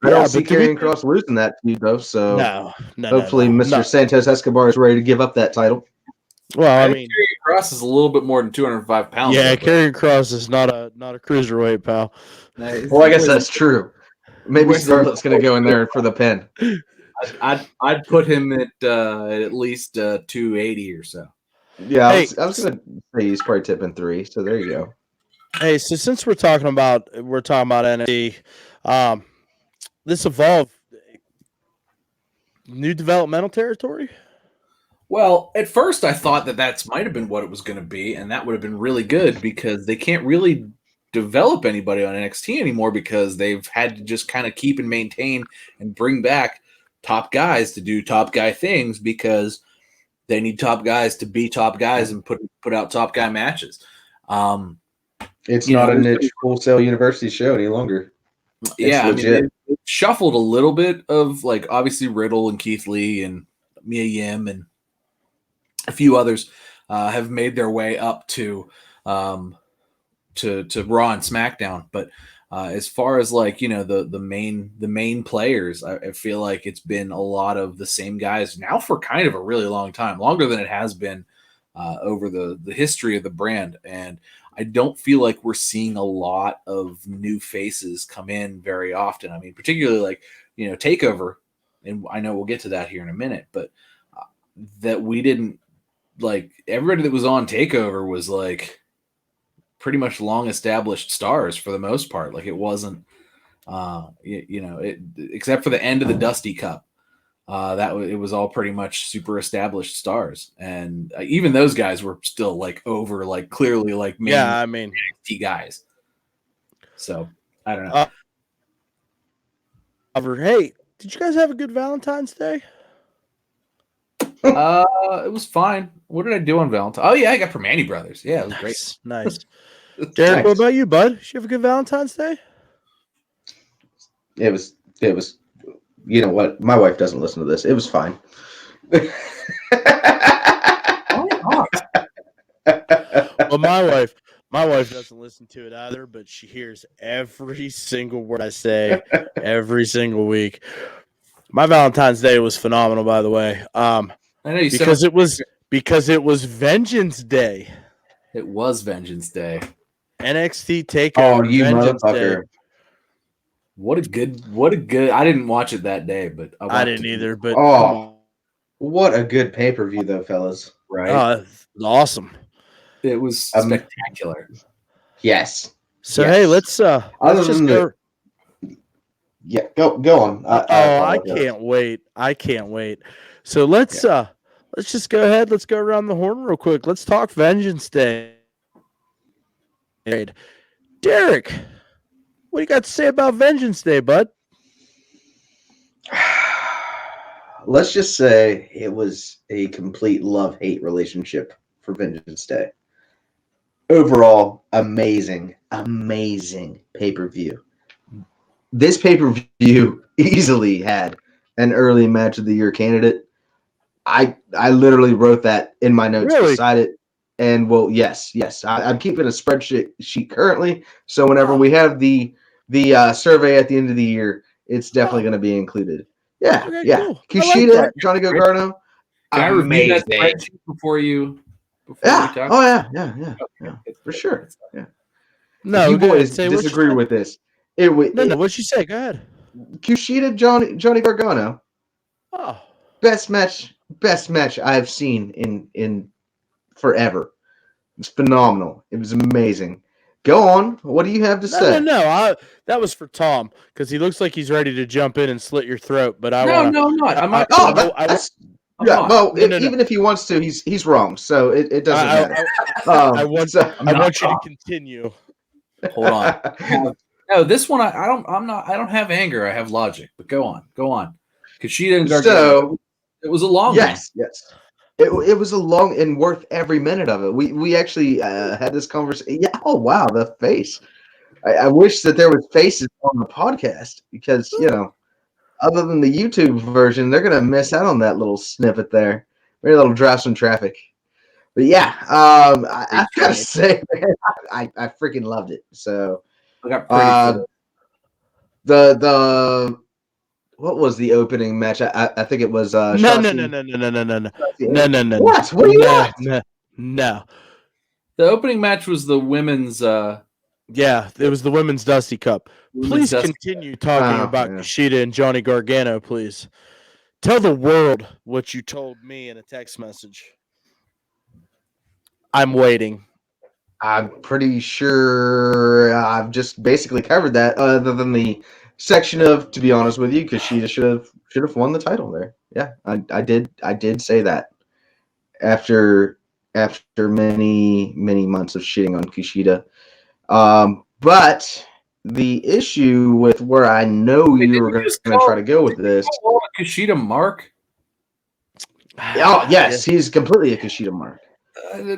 I don't see Karrion Kross losing that feud though. So no, hopefully Mr. Santos Escobar is ready to give up that title. Well, I mean, Karrion Kross is a little bit more than 205 pounds. Yeah, Karrion Kross is not a cruiserweight, pal. Well, I guess that's true. Maybe Scarlett's going to go in there for the pin. I'd put him at least 280 or so. Yeah, I was going to say he's probably tipping 3. So there you go. Hey, so since we're talking about NXT, this Evolve new developmental territory. Well, at first I thought that might have been what it was going to be, and that would have been really good because they can't really develop anybody on NXT anymore because they've had to just kind of keep and maintain and bring back top guys to do top guy things because they need top guys to be top guys and put out top guy matches. It's not a niche wholesale university show any longer. Yeah, I mean, it shuffled a little bit of like obviously Riddle and Keith Lee and Mia Yim and a few others have made their way up to Raw and SmackDown, but as far as like the main players, I feel like it's been a lot of the same guys now for kind of a really long time, longer than it has been over the history of the brand, and I don't feel like we're seeing a lot of new faces come in very often. I mean, particularly like Takeover, and I know we'll get to that here in a minute, but that we didn't. Like everybody that was on Takeover was like pretty much long established stars for the most part. Like it wasn't, except for the end of the Dusty Cup, it was all pretty much super established stars, and even those guys were still like over, like clearly like main NXT guys. So I don't know. Hey, did you guys have a good Valentine's Day? It was fine. What did I do on Valentine's? Oh yeah, I got Permane Brothers. Yeah, it was great. Nice. Derek, what about you, bud? Did you have a good Valentine's Day? It was. You know what? My wife doesn't listen to this. It was fine. Well, my wife doesn't listen to it either, but she hears every single word I say every single week. My Valentine's Day was phenomenal, by the way. I know you because it was Vengeance Day. It was Vengeance Day. NXT Takeover. Oh, you Vengeance motherfucker! Day. What a good. I didn't watch it that day, but I didn't either. But what a good pay-per-view, though, fellas! Right? Awesome. It was spectacular. Yes. So hey, let's just go. Yeah, go on. I can't wait. So let's just go ahead. Let's go around the horn real quick. Let's talk Vengeance Day. Derek, what do you got to say about Vengeance Day, bud? Let's just say it was a complete love-hate relationship for Vengeance Day. Overall, amazing pay-per-view. This pay-per-view easily had an early match of the year candidate. I literally wrote that in my notes beside it. And well, yes. I'm keeping a spreadsheet currently. So whenever we have the survey at the end of the year, it's definitely going to be included. Yeah, okay, yeah. Cool. Kushida, like Johnny Gargano. Can I review that spreadsheet before you yeah. talk? Oh yeah. For sure. Yeah. No, if you boys disagree with this. What'd you say? Go ahead. Kushida, Johnny Gargano. Oh, best match I've seen in forever. It's phenomenal. It was amazing. Go on. What do you have to say? No. That was for Tom because he looks like he's ready to jump in and slit your throat. But I'm not. I'm not. Even if he wants to, he's wrong. So it doesn't matter. I want you to continue. Hold on. No, this one I don't have anger. I have logic. But go on. Kushida and Gargano. It was a long one. Yes. It was a long and worth every minute of it. We actually had this conversation. Yeah. Oh wow, the face. I wish that there was faces on the podcast because other than the YouTube version, they're gonna miss out on that little snippet there. Maybe that'll drive some traffic. But yeah, I gotta say, man, I freaking loved it. So I got pretty the what was the opening match? I think it was No. What? What do you want? No. The opening match was the women's. Yeah, it was the Women's Dusty Cup. Please continue talking about Kushida and Johnny Gargano, please. Tell the world what you told me in a text message. I'm waiting. I'm pretty sure I've just basically covered that, other than the section of, to be honest with you, Kushida should have won the title there. Yeah, I did say that after many months of shitting on Kushida. But the issue with where I know you were going to try to go with this, Kushida mark. Oh yes, he's completely a Kushida mark.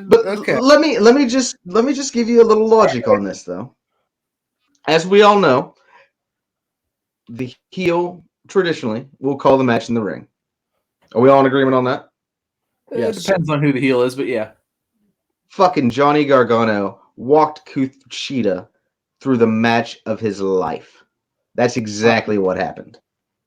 But okay, let me just give you a little logic on this, though. As we all know, the heel traditionally will call the match in the ring. Are we all in agreement on that? Yes. It depends on who the heel is, but yeah. Fucking Johnny Gargano walked Kushida through the match of his life. That's exactly what happened.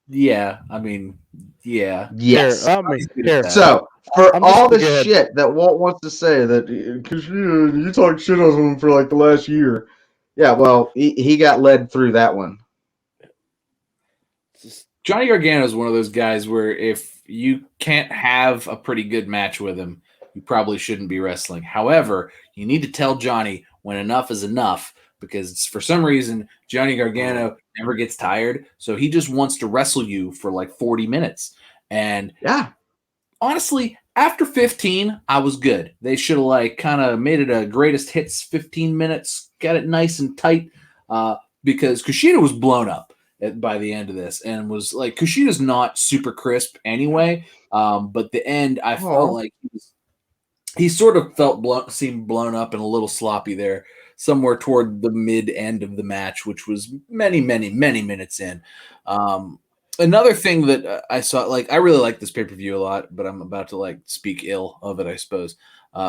Yeah, I mean, yeah. Yes. Here. So, for all the shit that Walt wants to say, that you talk shit on him for like the last year. Yeah, well, he got led through that one. Johnny Gargano is one of those guys where if you can't have a pretty good match with him, you probably shouldn't be wrestling. However, you need to tell Johnny when enough is enough, because for some reason, Johnny Gargano never gets tired. So he just wants to wrestle you for like 40 minutes. And yeah, honestly, after 15, I was good. They should have like kind of made it a greatest hits 15 minutes, got it nice and tight, because Kushida was blown up by the end of this, and was like, Kushida's not super crisp anyway. But the end, I felt like he sort of seemed blown up and a little sloppy there, somewhere toward the mid end of the match, which was many minutes in. Another thing that I saw, like, I really like this pay-per-view a lot, but I'm about to like speak ill of it, I suppose.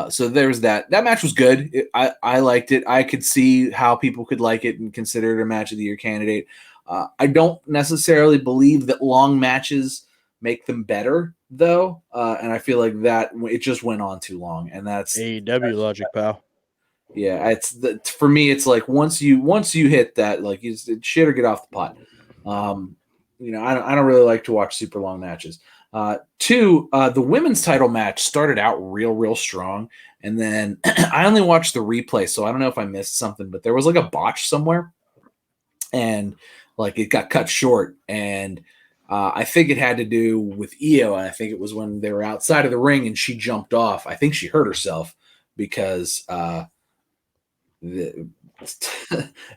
So there's that. That match was good. I liked it. I could see how people could like it and consider it a match of the year candidate. I don't necessarily believe that long matches make them better, though, and I feel like that it just went on too long, and that's AEW logic, pal. Yeah, it's for me. It's like once you hit that, like, you shit or get off the pot. I don't really like to watch super long matches. The women's title match started out real strong, and then I only watched the replay, so I don't know if I missed something, but there was like a botch somewhere, and like it got cut short, and I think it had to do with Io, and I think it was when they were outside of the ring and she jumped off. I think she hurt herself because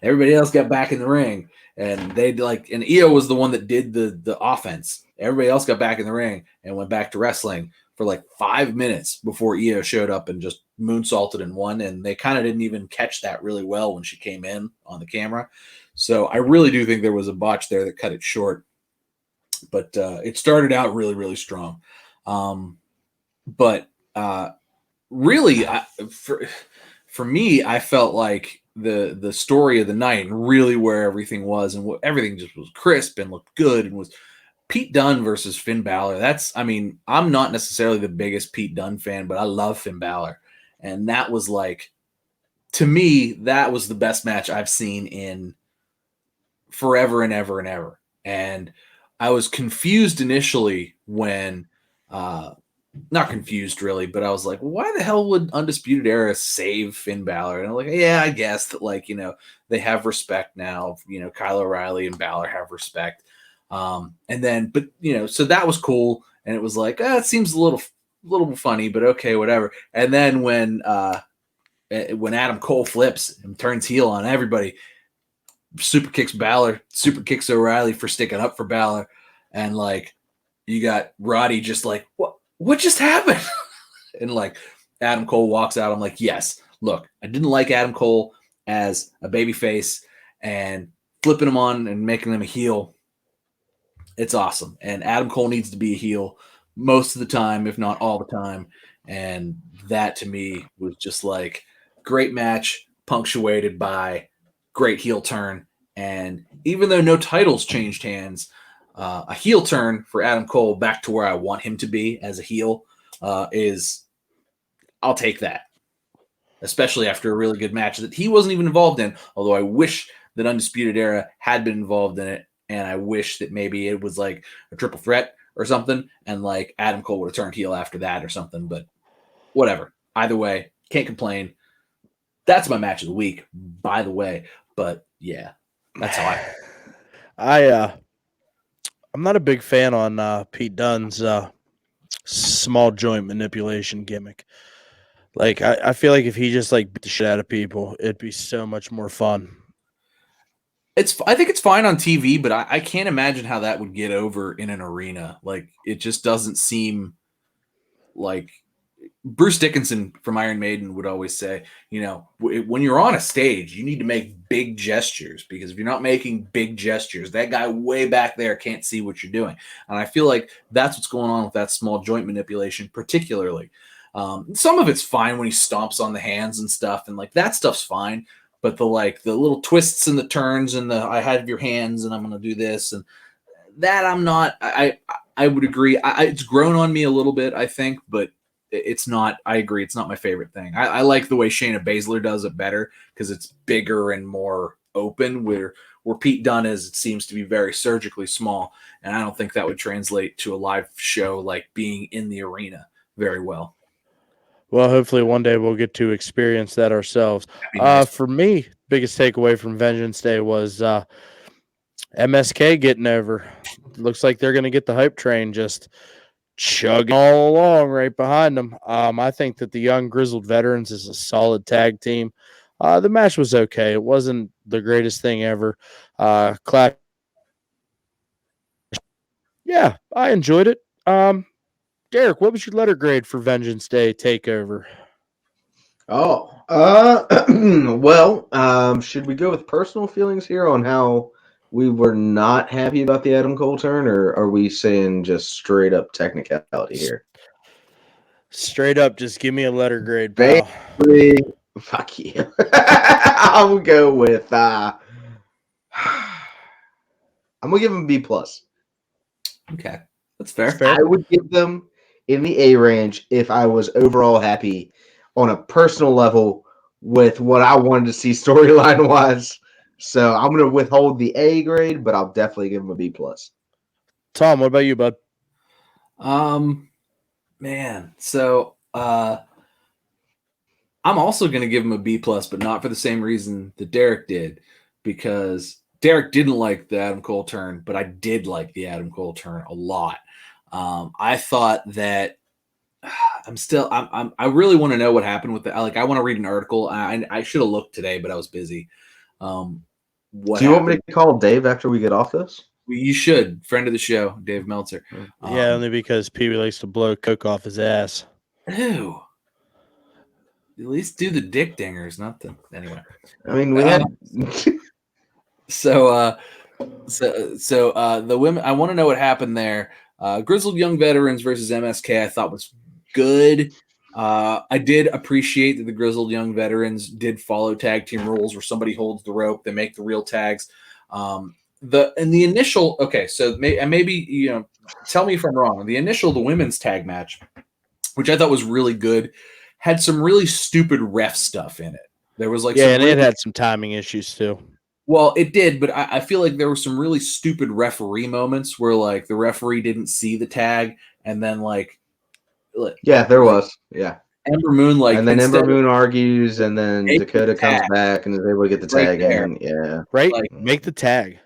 everybody else got back in the ring, and and Io was the one that did the offense. Everybody else got back in the ring and went back to wrestling for like 5 minutes before Io showed up and just moonsaulted and won. And they kind of didn't even catch that really well when she came in on the camera. So I really do think there was a botch there that cut it short. But it started out really strong. Really, for me, I felt like the story of the night and really where everything was, and everything just was crisp and looked good, and was Pete Dunne versus Finn Balor. I'm not necessarily the biggest Pete Dunne fan, but I love Finn Balor. And that was like, to me, that was the best match I've seen in forever and ever and ever. And I was confused initially when, not confused really, but I was like, why the hell would Undisputed Era save Finn Balor? And I'm like, yeah, I guess that, like, they have respect now. Kyle O'Reilly and Balor have respect. So that was cool. And it was like, it seems a little funny, but okay, whatever. And then when Adam Cole flips and turns heel on everybody, super kicks Balor, super kicks O'Reilly for sticking up for Balor. And like, you got Roddy just like, what just happened? And like, Adam Cole walks out. I'm like, yes, look, I didn't like Adam Cole as a babyface, and flipping him on and making him a heel, it's awesome. And Adam Cole needs to be a heel most of the time, if not all the time. And that to me was just like great match, punctuated by great heel turn. And even though no titles changed hands, A heel turn for Adam Cole back to where I want him to be as a heel is I'll take that, especially after a really good match that he wasn't even involved in, although I wish that Undisputed Era had been involved in it, and I wish that maybe it was like a triple threat or something, and like Adam Cole would have turned heel after that or something, but whatever. Either way, can't complain. That's my match of the week, by the way, but yeah, that's how I'm not a big fan on Pete Dunne's small joint manipulation gimmick. Like, I feel like if he just like beat the shit out of people, it'd be so much more fun. I think it's fine on TV, but I can't imagine how that would get over in an arena. Like, it just doesn't seem like Bruce Dickinson from Iron Maiden would always say, you know, when you're on a stage, you need to make big gestures, because if you're not making big gestures, that guy way back there can't see what you're doing. And I feel like that's what's going on with that small joint manipulation, particularly. Some of it's fine when he stomps on the hands and stuff, and like that stuff's fine. But the little twists and the turns and the I have your hands and I'm going to do this and that, I'm not. I would agree. It's grown on me a little bit, I think, but it's not. I agree. It's not my favorite thing. I like the way Shayna Baszler does it better because it's bigger and more open. Where Pete Dunne is, it seems to be very surgically small, and I don't think that would translate to a live show like being in the arena very well. Well, hopefully one day we'll get to experience that ourselves. Nice. For me, biggest takeaway from Vengeance Day was MSK getting over. Looks like they're going to get the hype train just chugging all along right behind them. I think that the Young Grizzled Veterans is a solid tag team. The match was okay. It wasn't the greatest thing ever. Clash. Yeah, I enjoyed it. Derek, what was your letter grade for Vengeance Day Takeover? Should we go with personal feelings here on how we were not happy about the Adam Cole turn, or are we saying just straight up technicality here? Straight up, just give me a letter grade, pal. Fuck you. I'll go with I'm gonna give them B+. Okay, that's fair. I would give them in the A range if I was overall happy on a personal level with what I wanted to see storyline wise. So I'm going to withhold the A grade, but I'll definitely give them a B+. Tom, what about you, bud? Man, so I'm also going to give him a B+, but not for the same reason that Derek did, because Derek didn't like the Adam Cole turn, but I did like the Adam Cole turn a lot. I thought that I really want to know what happened with the, like, I want to read an article. I should have looked today, but I was busy. Do you want me to call Dave after we get off this? You should. Friend of the show, Dave Meltzer. Yeah, only because Pee-wee likes to blow coke off his ass. Ew. At least do the dick dingers, not the anyway. I mean, we had so the women. I want to know what happened there. Grizzled Young Veterans versus MSK, I thought was good. I did appreciate that the Grizzled Young Veterans did follow tag team rules, where somebody holds the rope, they make the real tags. The initial, okay, so maybe tell me if I'm wrong. The women's tag match, which I thought was really good, had some really stupid ref stuff in it. There was like and it had some timing issues too. Well, it did, but I feel like there were some really stupid referee moments where like the referee didn't see the tag, and then there was. Yeah. Ember Moon, and then Ember Moon argues, and then Dakota comes back and is able to get the tag in. Yeah. Right? Make the tag.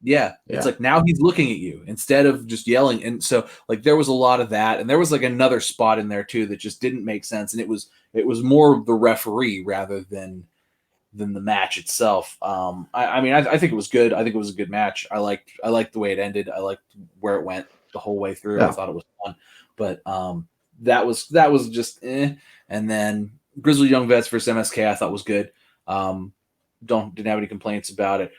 Yeah. It's like now he's looking at you instead of just yelling. And so like there was a lot of that. And there was like another spot in there too that just didn't make sense. And it was more the referee rather than the match itself. I think it was good. I think it was a good match. I liked the way it ended. I liked where it went the whole way through. Yeah. I thought it was fun. But that was just And then Grizzly Young Vets versus MSK I thought was good. Didn't have any complaints about it.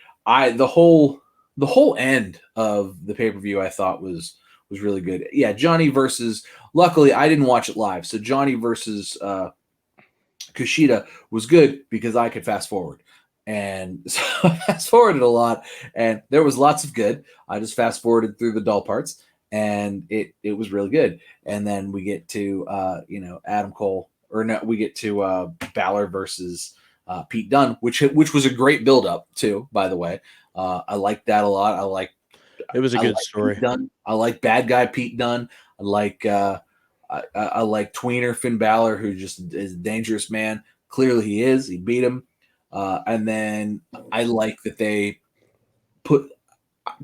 The whole end of the pay-per-view I thought was really good. Yeah, Johnny versus, luckily I didn't watch it live, so Johnny versus Kushida was good because I could fast forward. And so I fast forwarded a lot, and there was lots of good. I just fast forwarded through the dull parts, and it was really good. And then we get to Adam Cole, or no, we get to Balor versus Pete Dunne, which was a great build up too. By the way, I like that a lot. It was a good story. I like bad guy Pete Dunne. I like tweener Finn Balor, who just is a dangerous man. Clearly, he is. He beat him. And then I like that they put,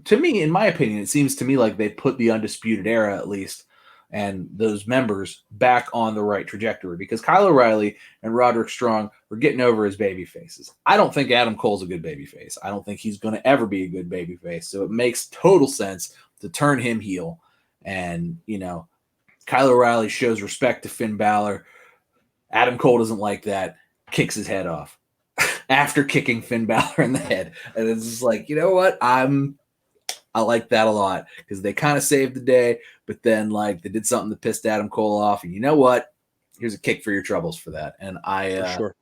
to me, in my opinion, it seems to me like they put the Undisputed Era, at least, and those members back on the right trajectory, because Kyle O'Reilly and Roderick Strong are getting over as baby faces. I don't think Adam Cole's a good baby face. I don't think he's going to ever be a good baby face. So it makes total sense to turn him heel. And, Kyle O'Reilly shows respect to Finn Balor. Adam Cole doesn't like that, kicks his head off after kicking Finn Balor in the head. And it's just like, you know what? I like that a lot, because they kind of saved the day, but then they did something that pissed Adam Cole off. And you know what? Here's a kick for your troubles for that. And sure.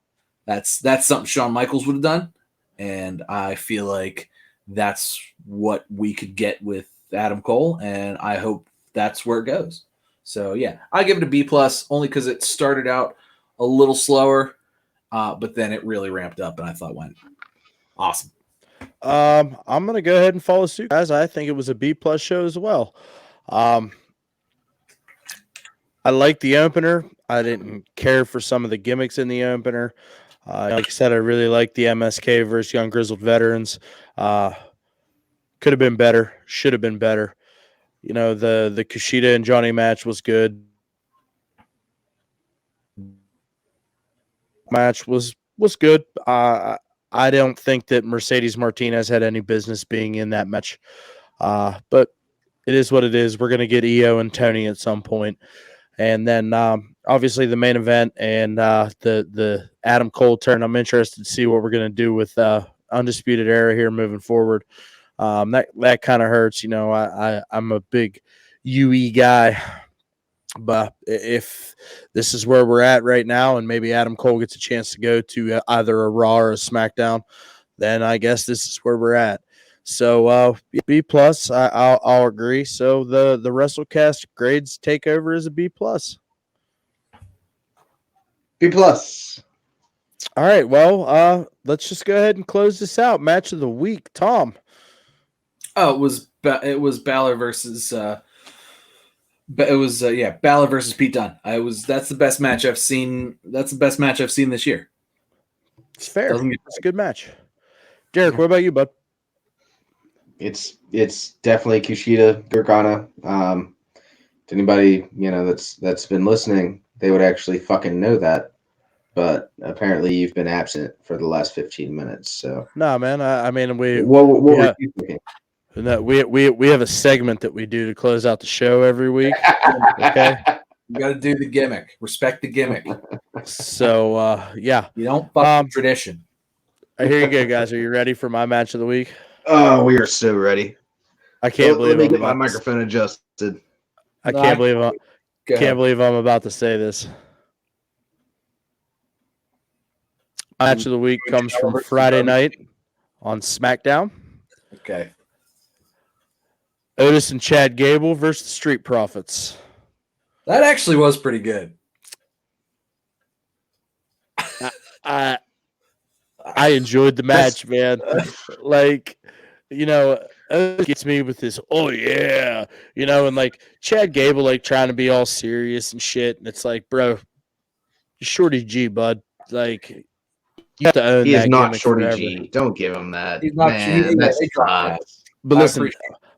That's something Shawn Michaels would have done. And I feel like that's what we could get with Adam Cole. And I hope that's where it goes. So yeah, I give it a B+, only because it started out a little slower, but then it really ramped up, and I thought went awesome. I'm gonna go ahead and follow suit, guys. I think it was a B+ show as well. I liked the opener. I didn't care for some of the gimmicks in the opener. Like I said, I really liked the MSK versus Young Grizzled Veterans. Could have been better. Should have been better. The Kushida and Johnny match was good. Match was good. I don't think that Mercedes Martinez had any business being in that match. But it is what it is. We're going to get Io and Tony at some point. And then obviously the main event and the Adam Cole turn. I'm interested to see what we're going to do with Undisputed Era here moving forward. That kind of hurts. I'm a big UE guy. But if this is where we're at right now, and maybe Adam Cole gets a chance to go to either a Raw or a SmackDown, then I guess this is where we're at. So B+, I'll agree. So the WrestleCast grades Takeover is a B+. B+. All right. Well, let's just go ahead and close this out. Match of the week, Tom. Oh, it was Balor versus. Balor versus Pete Dunne. That's the best match I've seen. That's the best match I've seen this year. It's fair. It's a good match. Derek, what about you, bud? It's definitely Kushida, Gargano. To anybody that's been listening, they would actually fucking know that. But apparently, you've been absent for the last 15 minutes. So no, man. I mean, what were you thinking? No, we have a segment that we do to close out the show every week. Okay, you got to do the gimmick. Respect the gimmick. So yeah, you don't fuck tradition. Here you go, guys. Are you ready for my match of the week? Oh, we are so ready. I can't believe. Let me get my microphone adjusted. I can't believe I'm about to say this. Match of the week comes from Friday night on SmackDown. Okay. Otis and Chad Gable versus the Street Profits. That actually was pretty good. I enjoyed the match, man. Otis gets me with this, oh yeah, and Chad Gable trying to be all serious and shit, and it's like, bro, Shorty G, bud. You have to own he that. He is not Shorty G. Don't give him that. He's not. Man, that's but listen,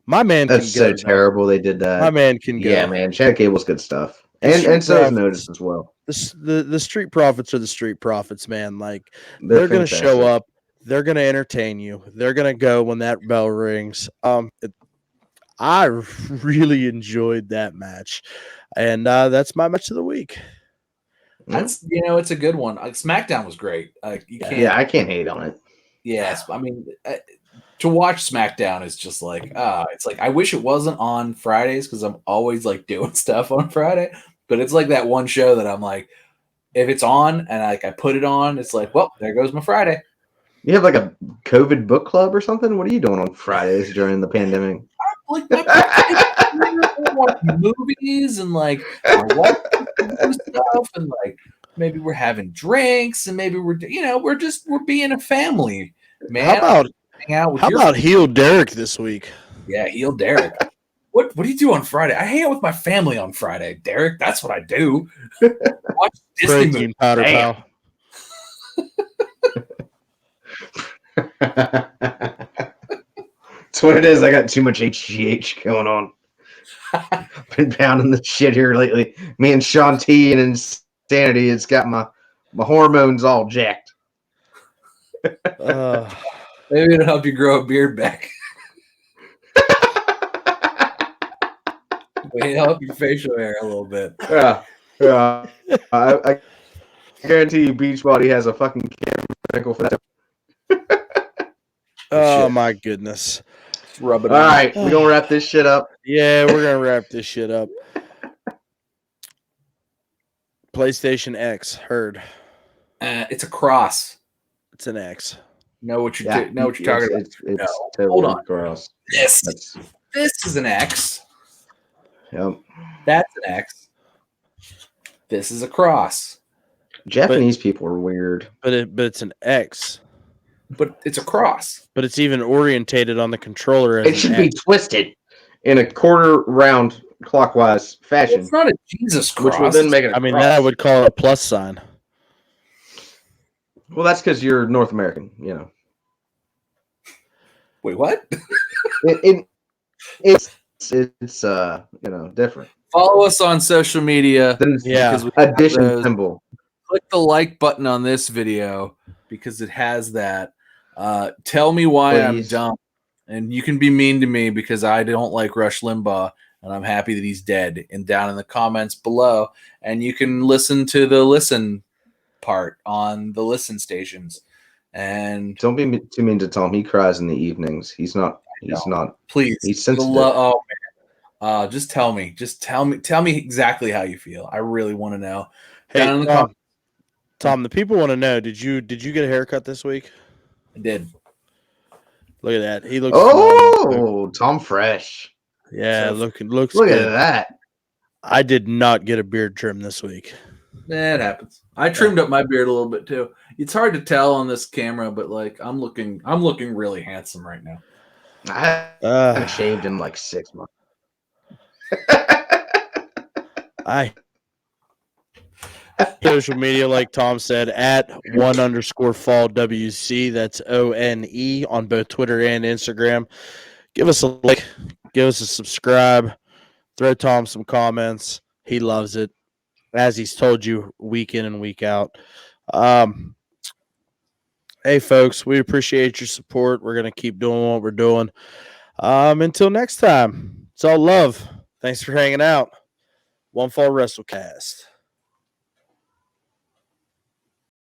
my man. That's so terrible. They did that. My man can go. Yeah, man. Chad Gable's good stuff, and so is Notice as well. The Street Profits are the Street Profits, man. They're going to show up. They're going to entertain you. They're going to go when that bell rings. I really enjoyed that match, and that's my match of the week. That's it's a good one. SmackDown was great. I can't hate on it. Yes, I mean, to watch SmackDown is just it's I wish it wasn't on Fridays, because I'm always doing stuff on Friday. But it's that one show that I'm if it's on and I put it on, it's well, there goes my Friday. You have like a COVID book club or something? What are you doing on Fridays during the pandemic? Like watching movies and like stuff, and like maybe we're having drinks, and maybe we're being a family, man. How about heel Derek this week? Yeah, heel Derek. What do you do on Friday? I hang out with my family on Friday, Derek. That's what I do. Watch Disney movies. Powder pal. That's what it is. I got too much HGH going on. Been pounding the shit here lately. Me and Sean T and Insanity, it's got my hormones all jacked. Maybe it'll help you grow a beard back. Maybe help your facial hair a little bit. Yeah. I guarantee you Beachbody has a fucking chemical for that. Oh my goodness. Rub it all right, we're gonna wrap this shit up. Yeah, we're gonna wrap this shit up. PlayStation X, heard. It's a cross. It's an X. Know what you're talking about. It's totally hold on. cross. This is an X. Yep. That's an X. This is a cross. Japanese people are weird. But it's an X. But it's a cross. But it's even orientated on the controller as it should be twisted in a quarter round clockwise fashion. It's not a Jesus cross. Which will then make it a cross. that would call it a plus sign. Well, that's because you're North American, you know. Wait, what? It's different. Follow us on social media. Yeah, addition symbol. Click the like button on this video because it has that. Tell me why I'm dumb. And you can be mean to me because I don't like Rush Limbaugh and I'm happy that he's dead. And down in the comments below. And you can listen to the listen part on the listen stations. And don't be too mean to Tom. He cries in the evenings. He's not. Please. He's sensitive. Oh man. Just tell me. Tell me exactly how you feel. I really want to know. Hey, Tom, the people want to know. Did you get a haircut this week? I did. Look at that. He looks. Oh, Tom Fresh. Yeah, looks. Look good. at that. I did not get a beard trim this week. It happens. I trimmed up my beard a little bit too. It's hard to tell on this camera, but like I'm looking really handsome right now. I haven't shaved in like 6 months. Social media, like Tom said, at @1_fall_WC. That's ONE on both Twitter and Instagram. Give us a like, give us a subscribe, throw Tom some comments. He loves it, as he's told you week in and week out. Hey, folks, we appreciate your support. We're going to keep doing what we're doing. Until next time, it's all love. Thanks for hanging out. One Fall WrestleCast.